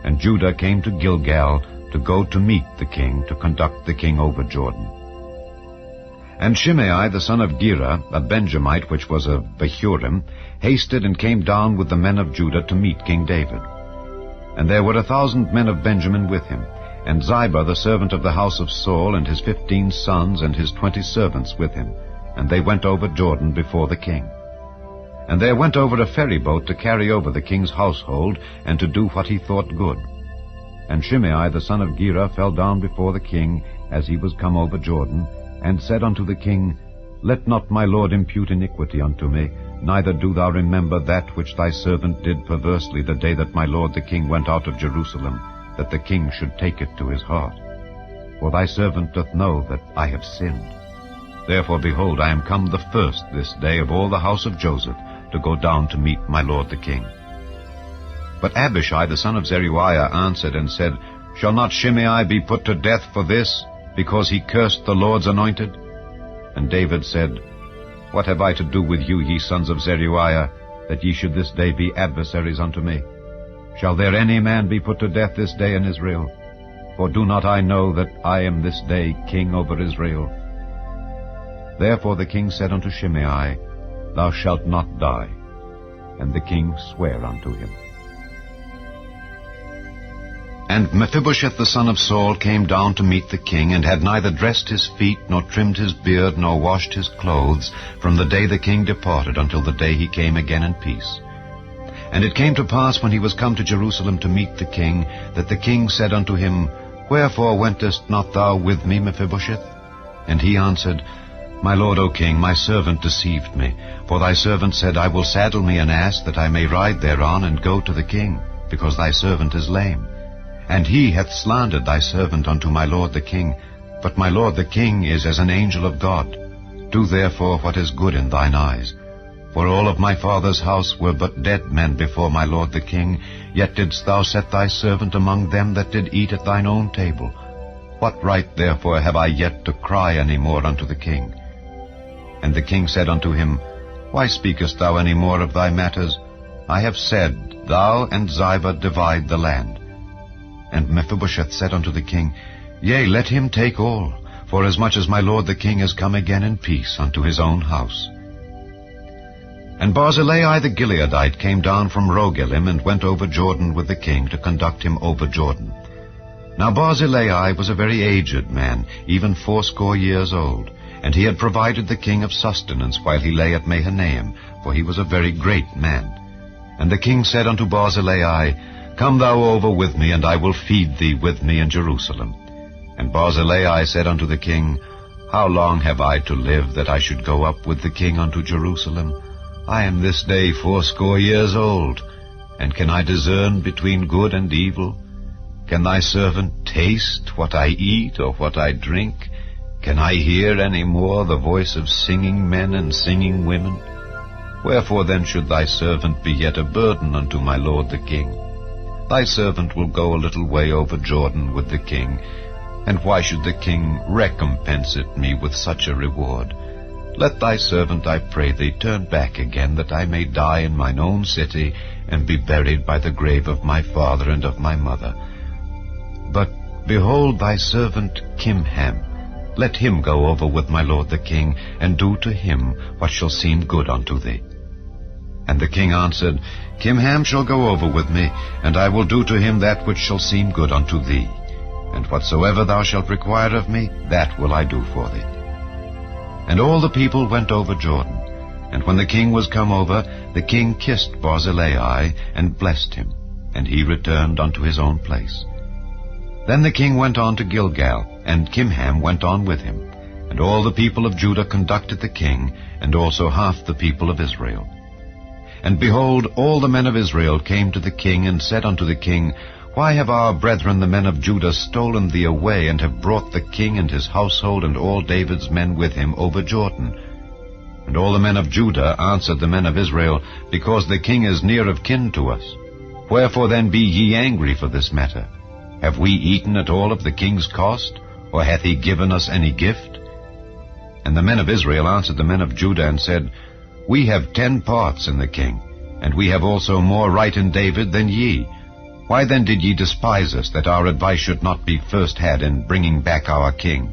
and Judah came to Gilgal to go to meet the king, to conduct the king over Jordan. And Shimei the son of Gera, a Benjamite which was of Bahurim, hasted and came down with the men of Judah to meet King David. And there were 1,000 men of Benjamin with him, and Ziba the servant of the house of Saul, and his 15 sons and his 20 servants with him, and they went over Jordan before the king. And there went over a ferry boat to carry over the king's household, and to do what he thought good. And Shimei the son of Gera fell down before the king, as he was come over Jordan, and said unto the king, Let not my lord impute iniquity unto me, neither do thou remember that which thy servant did perversely the day that my lord the king went out of Jerusalem, that the king should take it to his heart. For thy servant doth know that I have sinned. Therefore, behold, I am come the first this day of all the house of Joseph, to go down to meet my lord the king. But Abishai the son of Zeruiah answered and said, Shall not Shimei be put to death for this, because he cursed the Lord's anointed? And David said, What have I to do with you, ye sons of Zeruiah, that ye should this day be adversaries unto me? Shall there any man be put to death this day in Israel? For do not I know that I am this day king over Israel? Therefore the king said unto Shimei, Thou shalt not die. And the king sware unto him. And Mephibosheth the son of Saul came down to meet the king, and had neither dressed his feet, nor trimmed his beard, nor washed his clothes, from the day the king departed until the day he came again in peace. And it came to pass, when he was come to Jerusalem to meet the king, that the king said unto him, Wherefore wentest not thou with me, Mephibosheth? And he answered, My lord, O king, my servant deceived me. For thy servant said, I will saddle me an ass, that I may ride thereon, and go to the king, because thy servant is lame. And he hath slandered thy servant unto my lord the king. But my lord the king is as an angel of God. Do therefore what is good in thine eyes. For all of my father's house were but dead men before my lord the king, yet didst thou set thy servant among them that did eat at thine own table. What right therefore have I yet to cry any more unto the king? And the king said unto him, Why speakest thou any more of thy matters? I have said, Thou and Ziba divide the land. And Mephibosheth said unto the king, Yea, let him take all, forasmuch as my lord the king is come again in peace unto his own house. And Barzillai the Gileadite came down from Rogelim, and went over Jordan with the king, to conduct him over Jordan. Now Barzillai was a very aged man, even 80 years old, and he had provided the king of sustenance while he lay at Mahanaim, for he was a very great man. And the king said unto Barzillai, Come thou over with me, and I will feed thee with me in Jerusalem. And Barzillai said unto the king, How long have I to live, that I should go up with the king unto Jerusalem? I am this day 80 years old, and can I discern between good and evil? Can thy servant taste what I eat, or what I drink? Can I hear any more the voice of singing men and singing women? Wherefore then should thy servant be yet a burden unto my lord the king? Thy servant will go a little way over Jordan with the king, and why should the king recompense it me with such a reward? Let thy servant, I pray thee, turn back again, that I may die in mine own city, and be buried by the grave of my father and of my mother. But behold thy servant Kimham, let him go over with my lord the king, and do to him what shall seem good unto thee. And the king answered, Kimham shall go over with me, and I will do to him that which shall seem good unto thee. And whatsoever thou shalt require of me, that will I do for thee. And all the people went over Jordan. And when the king was come over, the king kissed Barzillai, and blessed him, and he returned unto his own place. Then the king went on to Gilgal, and Kimham went on with him. And all the people of Judah conducted the king, and also half the people of Israel. And behold, all the men of Israel came to the king, and said unto the king, Why have our brethren the men of Judah stolen thee away, and have brought the king and his household and all David's men with him over Jordan? And all the men of Judah answered the men of Israel, Because the king is near of kin to us. Wherefore then be ye angry for this matter? Have we eaten at all of the king's cost, or hath he given us any gift? And the men of Israel answered the men of Judah, and said, We have 10 parts in the king, and we have also more right in David than ye. Why then did ye despise us, that our advice should not be first had in bringing back our king?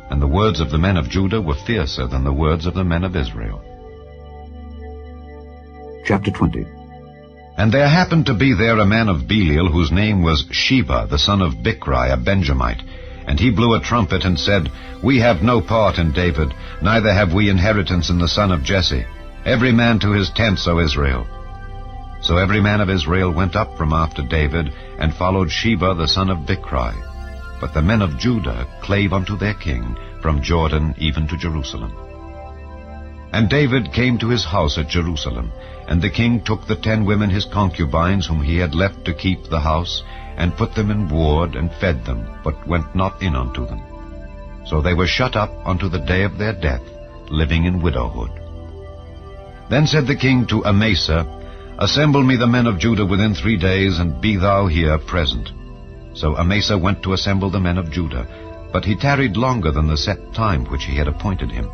And the words of the men of Judah were fiercer than the words of the men of Israel. Chapter 20. And there happened to be there a man of Belial, whose name was Sheba, the son of Bichri, a Benjamite. And he blew a trumpet, and said, We have no part in David, neither have we inheritance in the son of Jesse. Every man to his tents, O Israel. So every man of Israel went up from after David, and followed Sheba the son of Bichri. But the men of Judah clave unto their king, from Jordan even to Jerusalem. And David came to his house at Jerusalem, and the king took the 10 women his concubines, whom he had left to keep the house, and put them in ward, and fed them, but went not in unto them. So they were shut up unto the day of their death, living in widowhood. Then said the king to Amasa, Assemble me the men of Judah within 3 days, and be thou here present. So Amasa went to assemble the men of Judah, but he tarried longer than the set time which he had appointed him.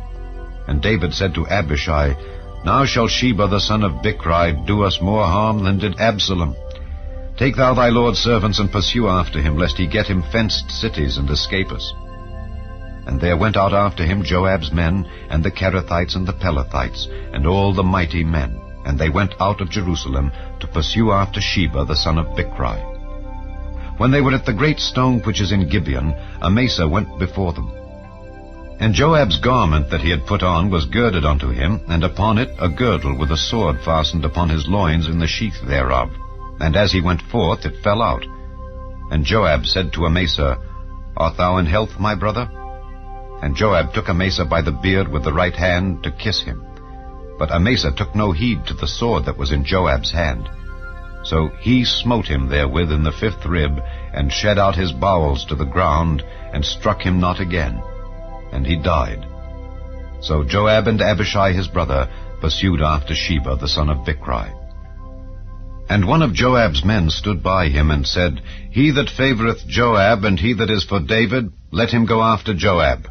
And David said to Abishai, Now shall Sheba the son of Bichri do us more harm than did Absalom. Take thou thy lord's servants, and pursue after him, lest he get him fenced cities, and escape us. And there went out after him Joab's men, and the Kerethites and the Pelethites, and all the mighty men. And they went out of Jerusalem to pursue after Sheba the son of Bichri. When they were at the great stone which is in Gibeon, Amasa went before them. And Joab's garment that he had put on was girded unto him, and upon it a girdle with a sword fastened upon his loins in the sheath thereof. And as he went forth, it fell out. And Joab said to Amasa, Art thou in health, my brother? And Joab took Amasa by the beard with the right hand to kiss him. But Amasa took no heed to the sword that was in Joab's hand. So he smote him therewith in the 5th rib, and shed out his bowels to the ground, and struck him not again. And he died. So Joab and Abishai his brother pursued after Sheba the son of Bichri. And one of Joab's men stood by him, and said, He that favoureth Joab, and he that is for David, let him go after Joab.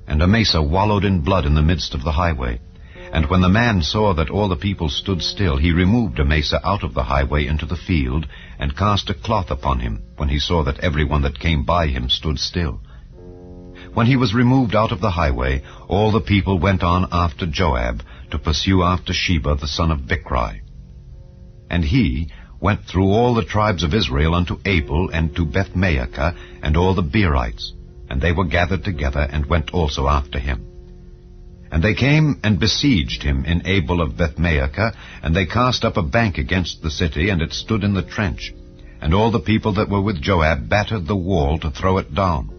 And Amasa wallowed in blood in the midst of the highway. And when the man saw that all the people stood still, he removed Amasa out of the highway into the field, and cast a cloth upon him, when he saw that every one that came by him stood still. When he was removed out of the highway, all the people went on after Joab, to pursue after Sheba the son of Bichri. And he went through all the tribes of Israel unto Abel, and to Bethmaachah, and all the Beerites. And they were gathered together, and went also after him. And they came and besieged him in Abel of Bethmaachah, and they cast up a bank against the city, and it stood in the trench. And all the people that were with Joab battered the wall to throw it down.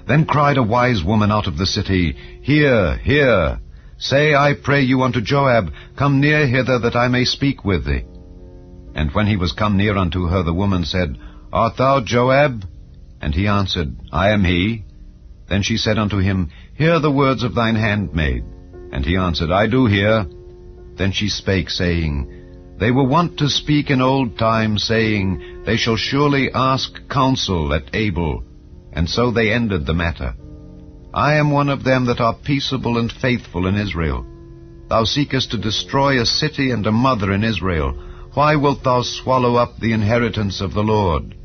Then cried a wise woman out of the city, Hear, hear! Say, I pray you unto Joab, Come near hither, that I may speak with thee. And when he was come near unto her, the woman said, Art thou Joab? And he answered, I am he. Then she said unto him, Hear the words of thine handmaid. And he answered, I do hear. Then she spake, saying, They were wont to speak in old times, saying, They shall surely ask counsel at Abel. And so they ended the matter. I am one of them that are peaceable and faithful in Israel. Thou seekest to destroy a city and a mother in Israel. Why wilt thou swallow up the inheritance of the Lord?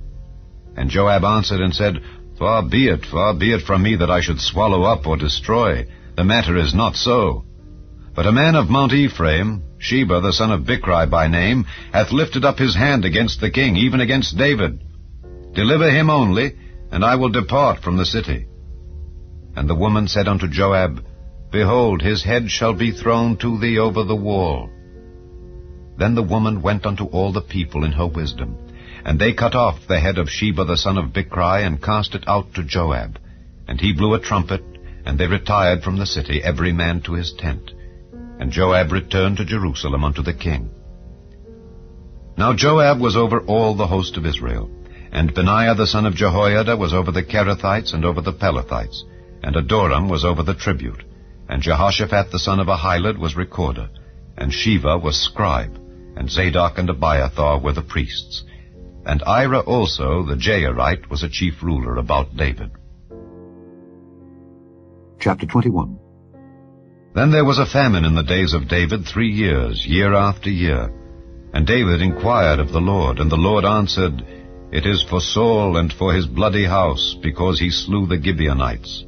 And Joab answered and said, far be it from me that I should swallow up or destroy. The matter is not so. But a man of Mount Ephraim, Sheba the son of Bichri by name, hath lifted up his hand against the king, even against David. Deliver him only, and I will depart from the city. And the woman said unto Joab, Behold, his head shall be thrown to thee over the wall. Then the woman went unto all the people in her wisdom, and they cut off the head of Sheba the son of Bichri, and cast it out to Joab. And he blew a trumpet, and they retired from the city, every man to his tent. And Joab returned to Jerusalem unto the king. Now Joab was over all the host of Israel, and Benaiah the son of Jehoiada was over the Kerethites and over the Pelethites, and Adoram was over the tribute, and Jehoshaphat the son of Ahilud was recorder, and Sheva was scribe, and Zadok and Abiathar were the priests. And Ira also, the Jairite, was a chief ruler about David. Chapter 21. Then there was a famine in the days of David 3 years, year after year. And David inquired of the Lord, and the Lord answered, It is for Saul and for his bloody house, because he slew the Gibeonites.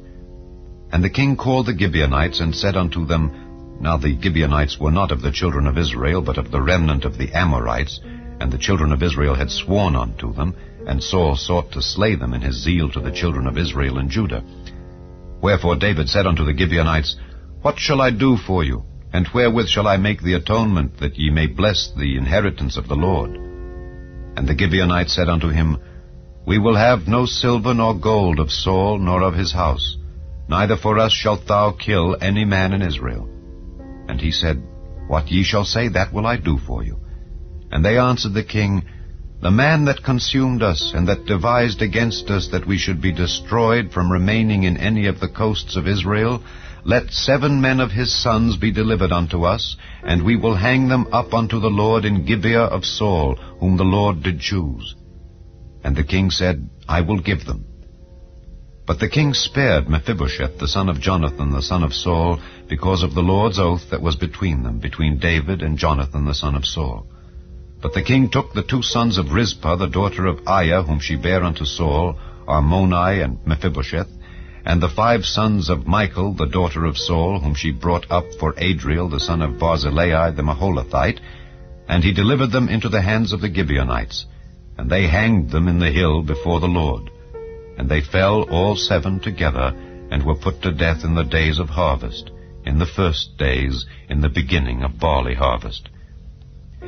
And the king called the Gibeonites, and said unto them, Now the Gibeonites were not of the children of Israel, but of the remnant of the Amorites, and the children of Israel had sworn unto them, and Saul sought to slay them in his zeal to the children of Israel and Judah. Wherefore David said unto the Gibeonites, What shall I do for you? And wherewith shall I make the atonement, that ye may bless the inheritance of the Lord? And the Gibeonites said unto him, We will have no silver nor gold of Saul, nor of his house, neither for us shalt thou kill any man in Israel. And he said, What ye shall say, that will I do for you. And they answered the king, The man that consumed us, and that devised against us that we should be destroyed from remaining in any of the coasts of Israel, let 7 men of his sons be delivered unto us, and we will hang them up unto the Lord in Gibeah of Saul, whom the Lord did choose. And the king said, I will give them. But the king spared Mephibosheth, the son of Jonathan, the son of Saul, because of the Lord's oath that was between them, between David and Jonathan, the son of Saul. But the king took the 2 sons of Rizpah, the daughter of Aiah, whom she bare unto Saul, Armoni and Mephibosheth, and the 5 sons of Michal, the daughter of Saul, whom she brought up for Adriel, the son of Barzillai, the Maholathite, and he delivered them into the hands of the Gibeonites, and they hanged them in the hill before the Lord. And they fell all 7 together, and were put to death in the days of harvest, in the first days, in the beginning of barley harvest.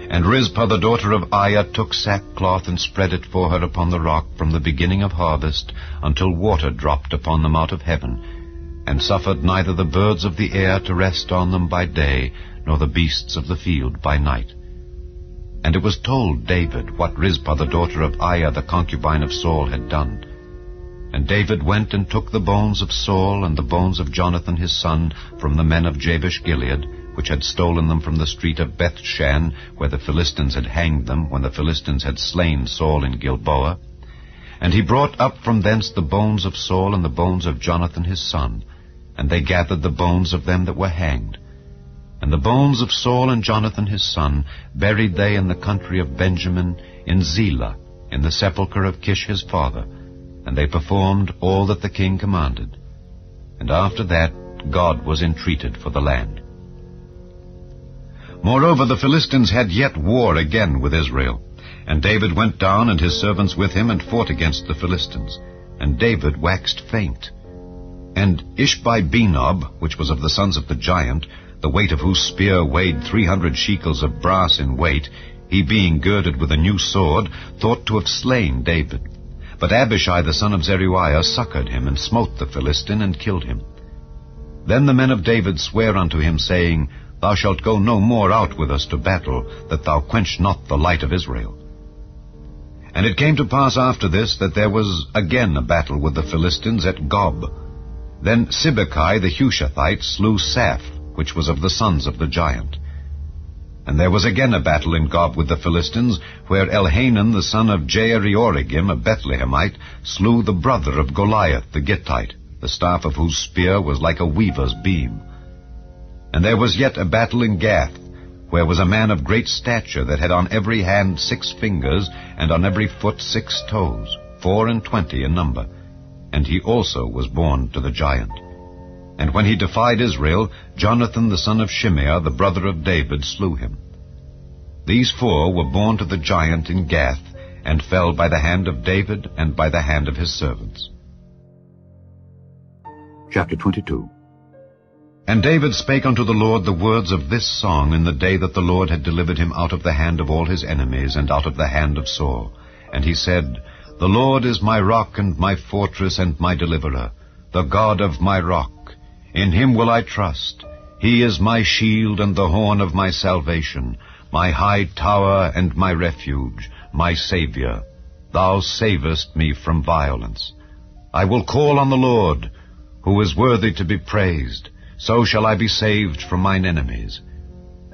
And Rizpah the daughter of Aiah took sackcloth, and spread it for her upon the rock from the beginning of harvest, until water dropped upon them out of heaven, and suffered neither the birds of the air to rest on them by day, nor the beasts of the field by night. And it was told David what Rizpah the daughter of Aiah the concubine of Saul had done. And David went and took the bones of Saul and the bones of Jonathan his son from the men of Jabesh-Gilead, which had stolen them from the street of Bethshan, where the Philistines had hanged them, when the Philistines had slain Saul in Gilboa. And he brought up from thence the bones of Saul and the bones of Jonathan his son, and they gathered the bones of them that were hanged. And the bones of Saul and Jonathan his son buried they in the country of Benjamin, in Zelah, in the sepulchre of Kish his father, and they performed all that the king commanded. And after that God was entreated for the land. Moreover, the Philistines had yet war again with Israel. And David went down, and his servants with him, and fought against the Philistines. And David waxed faint. And Ishbi-Benob, which was of the sons of the giant, the weight of whose spear weighed 300 shekels of brass in weight, he being girded with a new sword, thought to have slain David. But Abishai the son of Zeruiah succored him, and smote the Philistine, and killed him. Then the men of David sware unto him, saying, Thou shalt go no more out with us to battle, that thou quench not the light of Israel. And it came to pass after this, that there was again a battle with the Philistines at Gob. Then Sibbechai the Hushathite slew Saph, which was of the sons of the giant. And there was again a battle in Gob with the Philistines, where Elhanan the son of Jair-Oregim, a Bethlehemite, slew the brother of Goliath the Gittite, the staff of whose spear was like a weaver's beam. And there was yet a battle in Gath, where was a man of great stature, that had on every hand 6 fingers, and on every foot 6 toes, 24 in number. And he also was born to the giant. And when he defied Israel, Jonathan the son of Shimeah, the brother of David, slew him. These 4 were born to the giant in Gath, and fell by the hand of David, and by the hand of his servants. Chapter 22. And David spake unto the Lord the words of this song in the day that the Lord had delivered him out of the hand of all his enemies, and out of the hand of Saul. And he said, The Lord is my rock and my fortress and my deliverer, the God of my rock. In him will I trust. He is my shield and the horn of my salvation, my high tower and my refuge, my Savior. Thou savest me from violence. I will call on the Lord, who is worthy to be praised. So shall I be saved from mine enemies.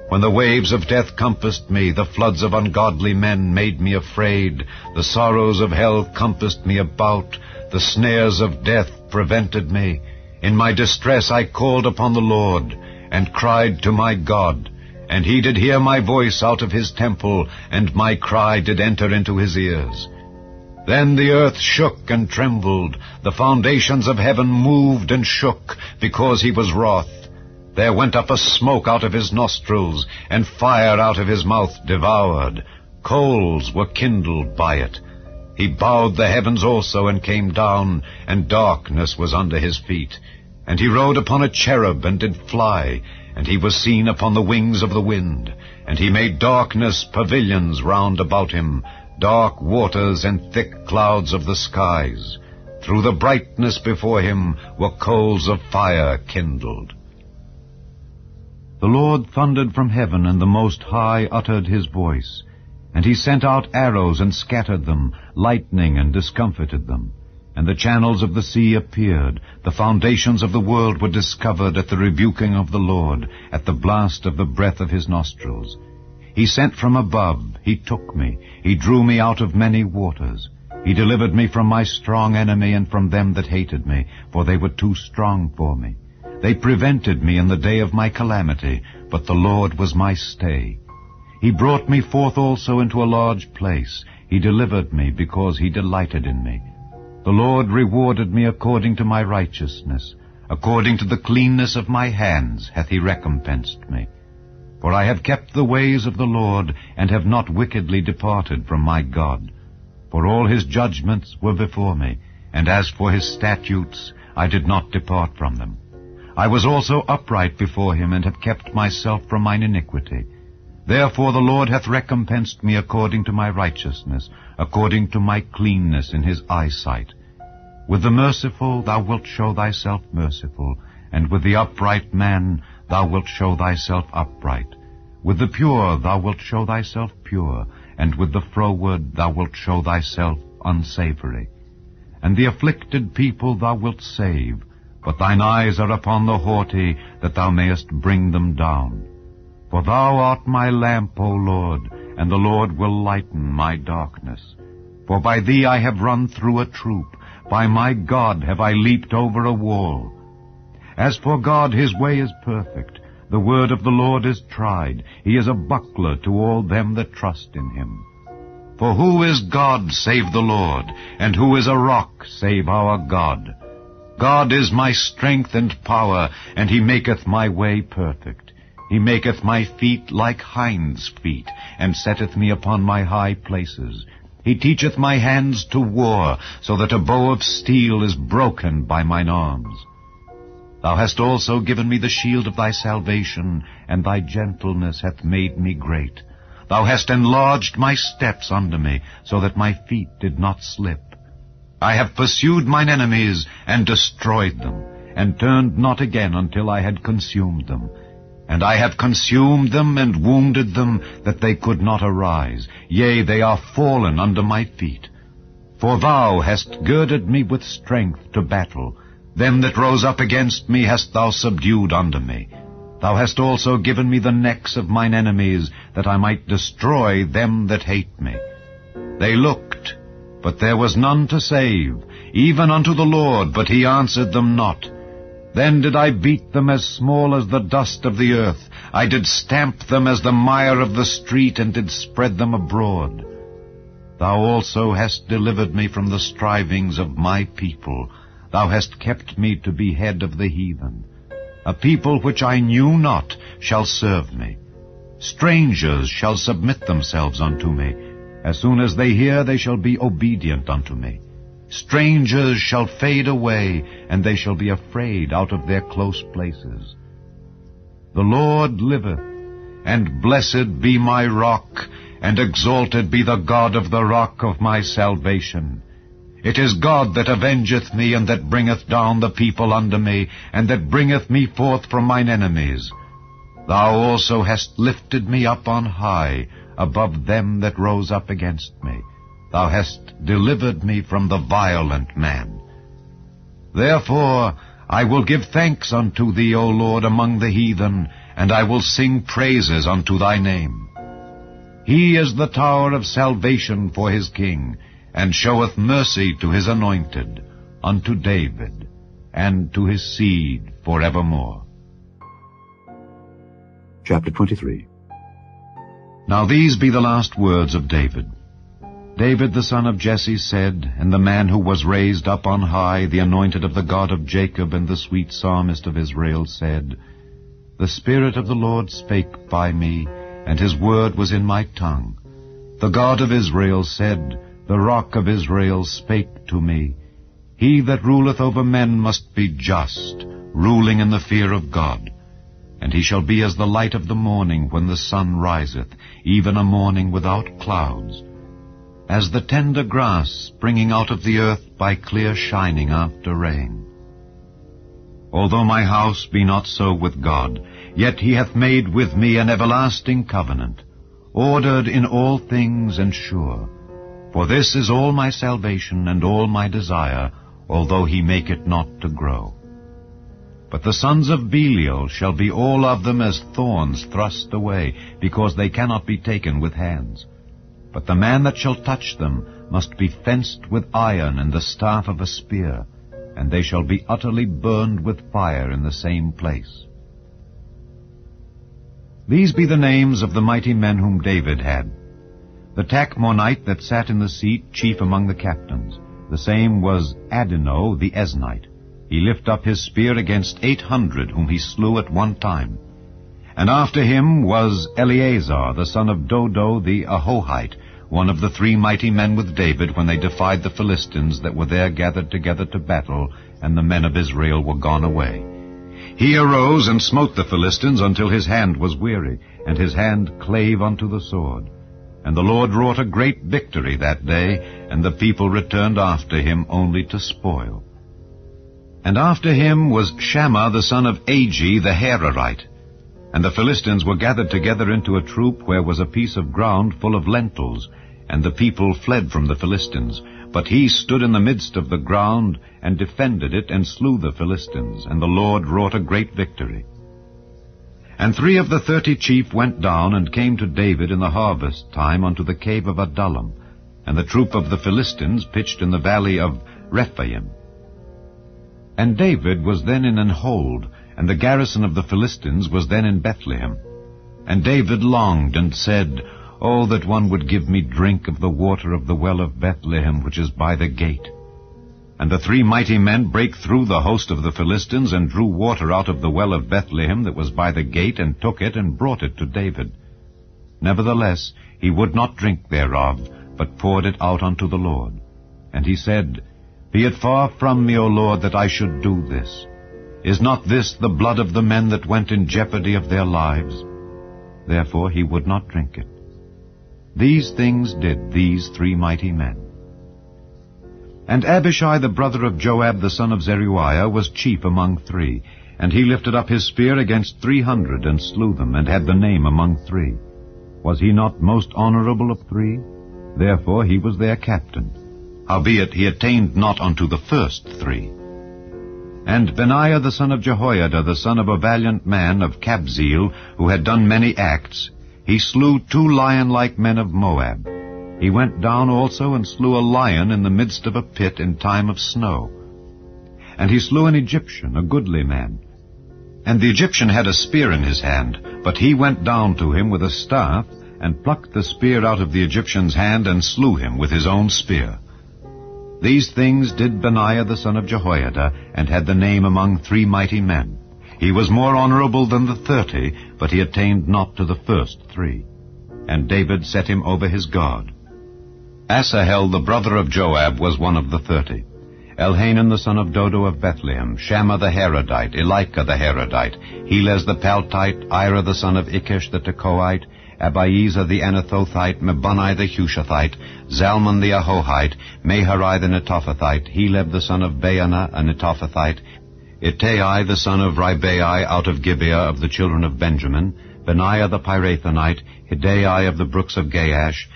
When the waves of death compassed me, the floods of ungodly men made me afraid. The sorrows of hell compassed me about. The snares of death prevented me. In my distress I called upon the Lord, and cried to my God. And he did hear my voice out of his temple, and my cry did enter into his ears. Then the earth shook and trembled. The foundations of heaven moved and shook, because he was wroth. There went up a smoke out of his nostrils, and fire out of his mouth devoured. Coals were kindled by it. He bowed the heavens also, and came down, and darkness was under his feet. And he rode upon a cherub, and did fly, and he was seen upon the wings of the wind. And he made darkness pavilions round about him, dark waters and thick clouds of the skies. Through the brightness before him were coals of fire kindled. The Lord thundered from heaven, and the Most High uttered his voice. And he sent out arrows and scattered them, lightning and discomfited them. And the channels of the sea appeared. The foundations of the world were discovered at the rebuking of the Lord, at the blast of the breath of his nostrils. He sent from above, he took me, he drew me out of many waters. He delivered me from my strong enemy and from them that hated me, for they were too strong for me. They prevented me in the day of my calamity, but the Lord was my stay. He brought me forth also into a large place. He delivered me because he delighted in me. The Lord rewarded me according to my righteousness. According to the cleanness of my hands hath he recompensed me. For I have kept the ways of the Lord, and have not wickedly departed from my God. For all his judgments were before me, and as for his statutes, I did not depart from them. I was also upright before him, and have kept myself from mine iniquity. Therefore the Lord hath recompensed me according to my righteousness, according to my cleanness in his eyesight. With the merciful thou wilt show thyself merciful, and with the upright man thou wilt show thyself upright. With the pure thou wilt show thyself pure, and with the froward thou wilt show thyself unsavory. And the afflicted people thou wilt save, but thine eyes are upon the haughty, that thou mayest bring them down. For thou art my lamp, O Lord, and the Lord will lighten my darkness. For by thee I have run through a troop, by my God have I leaped over a wall. As for God, his way is perfect. The word of the Lord is tried. He is a buckler to all them that trust in him. For who is God save the Lord? And who is a rock save our God? God is my strength and power, and he maketh my way perfect. He maketh my feet like hinds' feet, and setteth me upon my high places. He teacheth my hands to war, so that a bow of steel is broken by mine arms. Thou hast also given me the shield of thy salvation, and thy gentleness hath made me great. Thou hast enlarged my steps under me, so that my feet did not slip. I have pursued mine enemies, and destroyed them, and turned not again until I had consumed them. And I have consumed them, and wounded them, that they could not arise. Yea, they are fallen under my feet. For thou hast girded me with strength to battle. Them that rose up against me hast thou subdued under me. Thou hast also given me the necks of mine enemies, that I might destroy them that hate me. They looked, but there was none to save, even unto the Lord, but he answered them not. Then did I beat them as small as the dust of the earth. I did stamp them as the mire of the street, and did spread them abroad. Thou also hast delivered me from the strivings of my people. Thou hast kept me to be head of the heathen. A people which I knew not shall serve me. Strangers shall submit themselves unto me. As soon as they hear, they shall be obedient unto me. Strangers shall fade away, and they shall be afraid out of their close places. The Lord liveth, and blessed be my rock, and exalted be the God of the rock of my salvation. It is God that avengeth me, and that bringeth down the people unto me, and that bringeth me forth from mine enemies. Thou also hast lifted me up on high, above them that rose up against me. Thou hast delivered me from the violent man. Therefore I will give thanks unto thee, O Lord, among the heathen, and I will sing praises unto thy name. He is the tower of salvation for his king, and showeth mercy to his anointed, unto David, and to his seed forevermore. Chapter 23. Now these be the last words of David. David the son of Jesse said, and the man who was raised up on high, the anointed of the God of Jacob, and the sweet psalmist of Israel, said, The Spirit of the Lord spake by me, and his word was in my tongue. The God of Israel said, The rock of Israel spake to me. He that ruleth over men must be just, ruling in the fear of God. And he shall be as the light of the morning when the sun riseth, even a morning without clouds, as the tender grass springing out of the earth by clear shining after rain. Although my house be not so with God, yet he hath made with me an everlasting covenant, ordered in all things and sure. For this is all my salvation and all my desire, although he make it not to grow. But the sons of Belial shall be all of them as thorns thrust away, because they cannot be taken with hands. But the man that shall touch them must be fenced with iron and the staff of a spear, and they shall be utterly burned with fire in the same place. These be the names of the mighty men whom David had. The Tachmonite that sat in the seat, chief among the captains. The same was Adino the Eznite. He lift up his spear against 800, whom he slew at one time. And after him was Eleazar, the son of Dodo the Ahohite, one of the 3 mighty men with David when they defied the Philistines that were there gathered together to battle, and the men of Israel were gone away. He arose and smote the Philistines until his hand was weary, and his hand clave unto the sword. And the Lord wrought a great victory that day, and the people returned after him only to spoil. And after him was Shammah the son of Agi the Hararite. And the Philistines were gathered together into a troop, where was a piece of ground full of lentils, and the people fled from the Philistines. But he stood in the midst of the ground, and defended it, and slew the Philistines, and the Lord wrought a great victory. And 3 of the 30 chief went down, and came to David in the harvest time unto the cave of Adullam, and the troop of the Philistines pitched in the valley of Rephaim. And David was then in an hold, and the garrison of the Philistines was then in Bethlehem. And David longed, and said, Oh, that one would give me drink of the water of the well of Bethlehem, which is by the gate. And the 3 mighty men brake through the host of the Philistines, and drew water out of the well of Bethlehem that was by the gate, and took it, and brought it to David. Nevertheless he would not drink thereof, but poured it out unto the Lord. And he said, Be it far from me, O Lord, that I should do this. Is not this the blood of the men that went in jeopardy of their lives? Therefore he would not drink it. These things did these 3 mighty men. And Abishai the brother of Joab the son of Zeruiah was chief among 3, and he lifted up his spear against 300, and slew them, and had the name among 3. Was he not most honorable of 3? Therefore he was their captain. Howbeit he attained not unto the first 3. And Benaiah the son of Jehoiada, the son of a valiant man of Kabzeel, who had done many acts, he slew 2 lion-like men of Moab. He went down also and slew a lion in the midst of a pit in time of snow. And he slew an Egyptian, a goodly man. And the Egyptian had a spear in his hand, but he went down to him with a staff, and plucked the spear out of the Egyptian's hand, and slew him with his own spear. These things did Benaiah the son of Jehoiada, and had the name among 3 mighty men. He was more honorable than the 30, but he attained not to the first 3. And David set him over his guard. Asahel the brother of Joab was one of the 30. Elhanan the son of Dodo of Bethlehem, Shammah the Harodite, Elika the Harodite, Helez the Paltite, Ira the son of Ikish the Tekoite, Abiezer the Anathothite, Mebunai the Hushathite, Zalmon the Ahohite, Meharai the Netophathite, Heleb the son of Baanah, a Netophathite, Ittai the son of Ribai out of Gibeah of the children of Benjamin, Benaiah the Pirathonite, Hidai of the brooks of Gaash,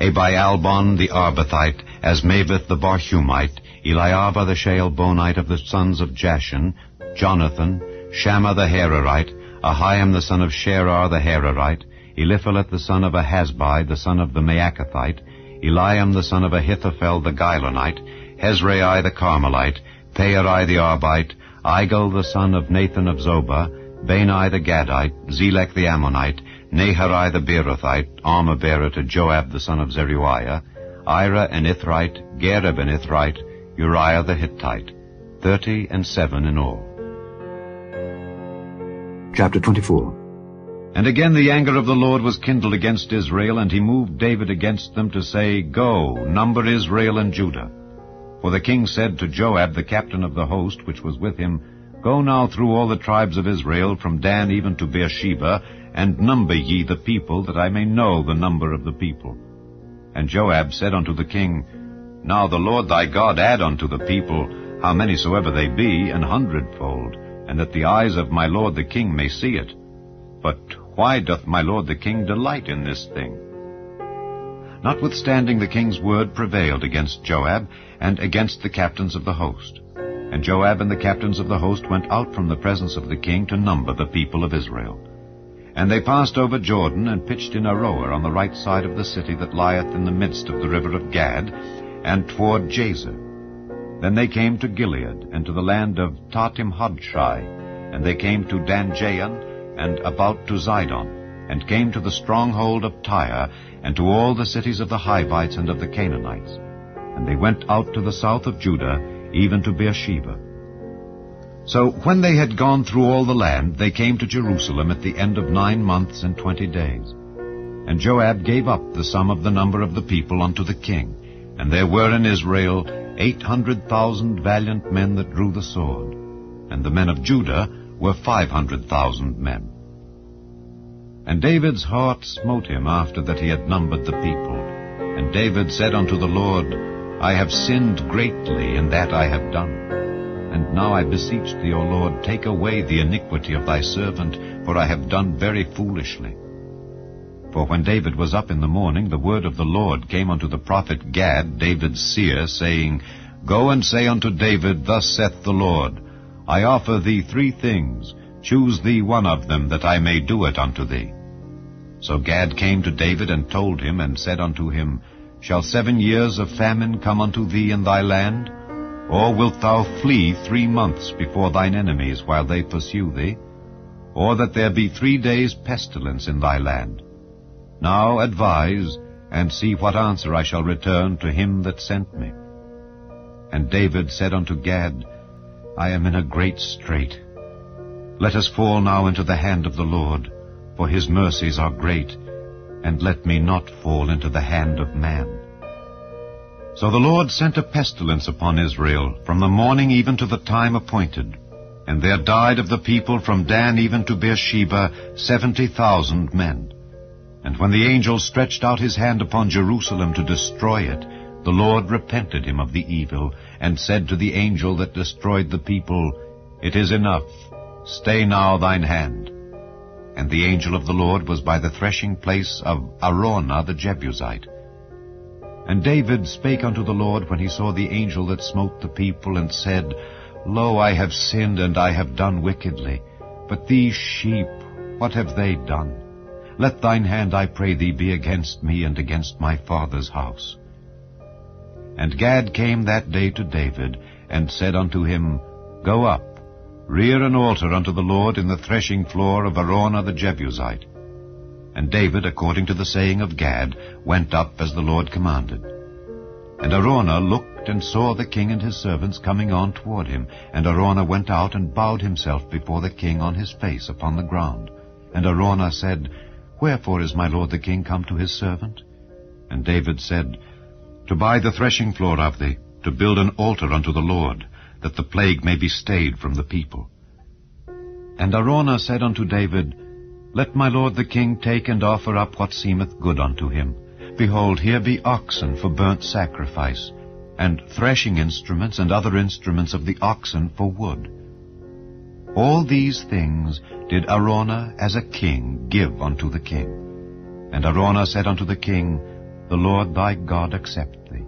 Abialbon the Arbathite, Asmaveth the Barhumite, Eliabah the Shaalbonite of the sons of Jashan, Jonathan, Shammah the Hararite, Ahiam the son of Sherar the Hararite, Eliphalet the son of Ahasbai the son of the Maacathite, Eliam the son of Ahithophel the Gilonite, Hezrai the Carmelite, Paarai the Arbite, Igal the son of Nathan of Zobah, Bani the Gadite, Zelek the Ammonite, Naharai the Beerothite, armor-bearer to Joab the son of Zeruiah, Ira an Ithrite, Gareb an Ithrite, Uriah the Hittite, 37 in all. Chapter 24. And again the anger of the Lord was kindled against Israel, and he moved David against them to say, Go, number Israel and Judah. For the king said to Joab, the captain of the host, which was with him, Go now through all the tribes of Israel, from Dan even to Beersheba, and number ye the people, that I may know the number of the people. And Joab said unto the king, Now the Lord thy God add unto the people, how many soever they be, 100-fold, and that the eyes of my lord the king may see it. But why doth my lord the king delight in this thing? Notwithstanding the king's word prevailed against Joab, and against the captains of the host. And Joab and the captains of the host went out from the presence of the king to number the people of Israel. And they passed over Jordan, and pitched in Aroer on the right side of the city that lieth in the midst of the river of Gad, and toward Jazer. Then they came to Gilead, and to the land of Tahtim-Hodshai, and they came to Dan-Jaan, and about to Zidon, and came to the stronghold of Tyre, and to all the cities of the Hivites and of the Canaanites. And they went out to the south of Judah, even to Beersheba. So when they had gone through all the land, they came to Jerusalem at the end of 9 months and 20 days. And Joab gave up the sum of the number of the people unto the king. And there were in Israel 800,000 valiant men that drew the sword. And the men of Judah were 500,000 men. And David's heart smote him after that he had numbered the people. And David said unto the Lord, I have sinned greatly in that I have done. And now I beseech thee, O Lord, take away the iniquity of thy servant, for I have done very foolishly. For when David was up in the morning, the word of the Lord came unto the prophet Gad, David's seer, saying, Go and say unto David, Thus saith the Lord, I offer thee 3 things. Choose thee one of them, that I may do it unto thee. So Gad came to David, and told him, and said unto him, Shall 7 years of famine come unto thee in thy land? Or wilt thou flee 3 months before thine enemies, while they pursue thee? Or that there be 3 days' pestilence in thy land? Now advise, and see what answer I shall return to him that sent me. And David said unto Gad, I am in a great strait. Let us fall now into the hand of the Lord, for his mercies are great, and let me not fall into the hand of man. So the Lord sent a pestilence upon Israel, from the morning even to the time appointed. And there died of the people from Dan even to Beersheba 70,000 men. And when the angel stretched out his hand upon Jerusalem to destroy it, the Lord repented him of the evil, and said to the angel that destroyed the people, It is enough, stay now thine hand. And the angel of the Lord was by the threshing place of Araunah the Jebusite. And David spake unto the Lord when he saw the angel that smote the people, and said, Lo, I have sinned, and I have done wickedly. But these sheep, what have they done? Let thine hand, I pray thee, be against me and against my father's house. And Gad came that day to David, and said unto him, Go up, rear an altar unto the Lord in the threshing floor of Araunah the Jebusite. And David, according to the saying of Gad, went up as the Lord commanded. And Araunah looked and saw the king and his servants coming on toward him. And Araunah went out and bowed himself before the king on his face upon the ground. And Araunah said, Wherefore is my lord the king come to his servant? And David said, To buy the threshing floor of thee, to build an altar unto the Lord, that the plague may be stayed from the people. And Araunah said unto David, Let my lord the king take and offer up what seemeth good unto him. Behold, here be oxen for burnt sacrifice, and threshing instruments and other instruments of the oxen for wood. All these things did Araunah as a king give unto the king. And Araunah said unto the king, The Lord thy God accept thee.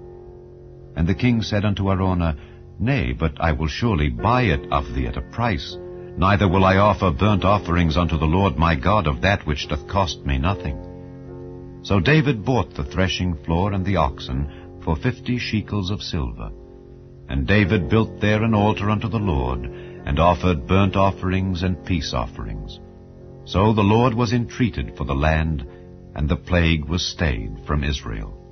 And the king said unto Araunah, Nay, but I will surely buy it of thee at a price, neither will I offer burnt offerings unto the Lord my God of that which doth cost me nothing. So David bought the threshing floor and the oxen for 50 shekels of silver. And David built there an altar unto the Lord, and offered burnt offerings and peace offerings. So the Lord was entreated for the land, and the plague was stayed from Israel.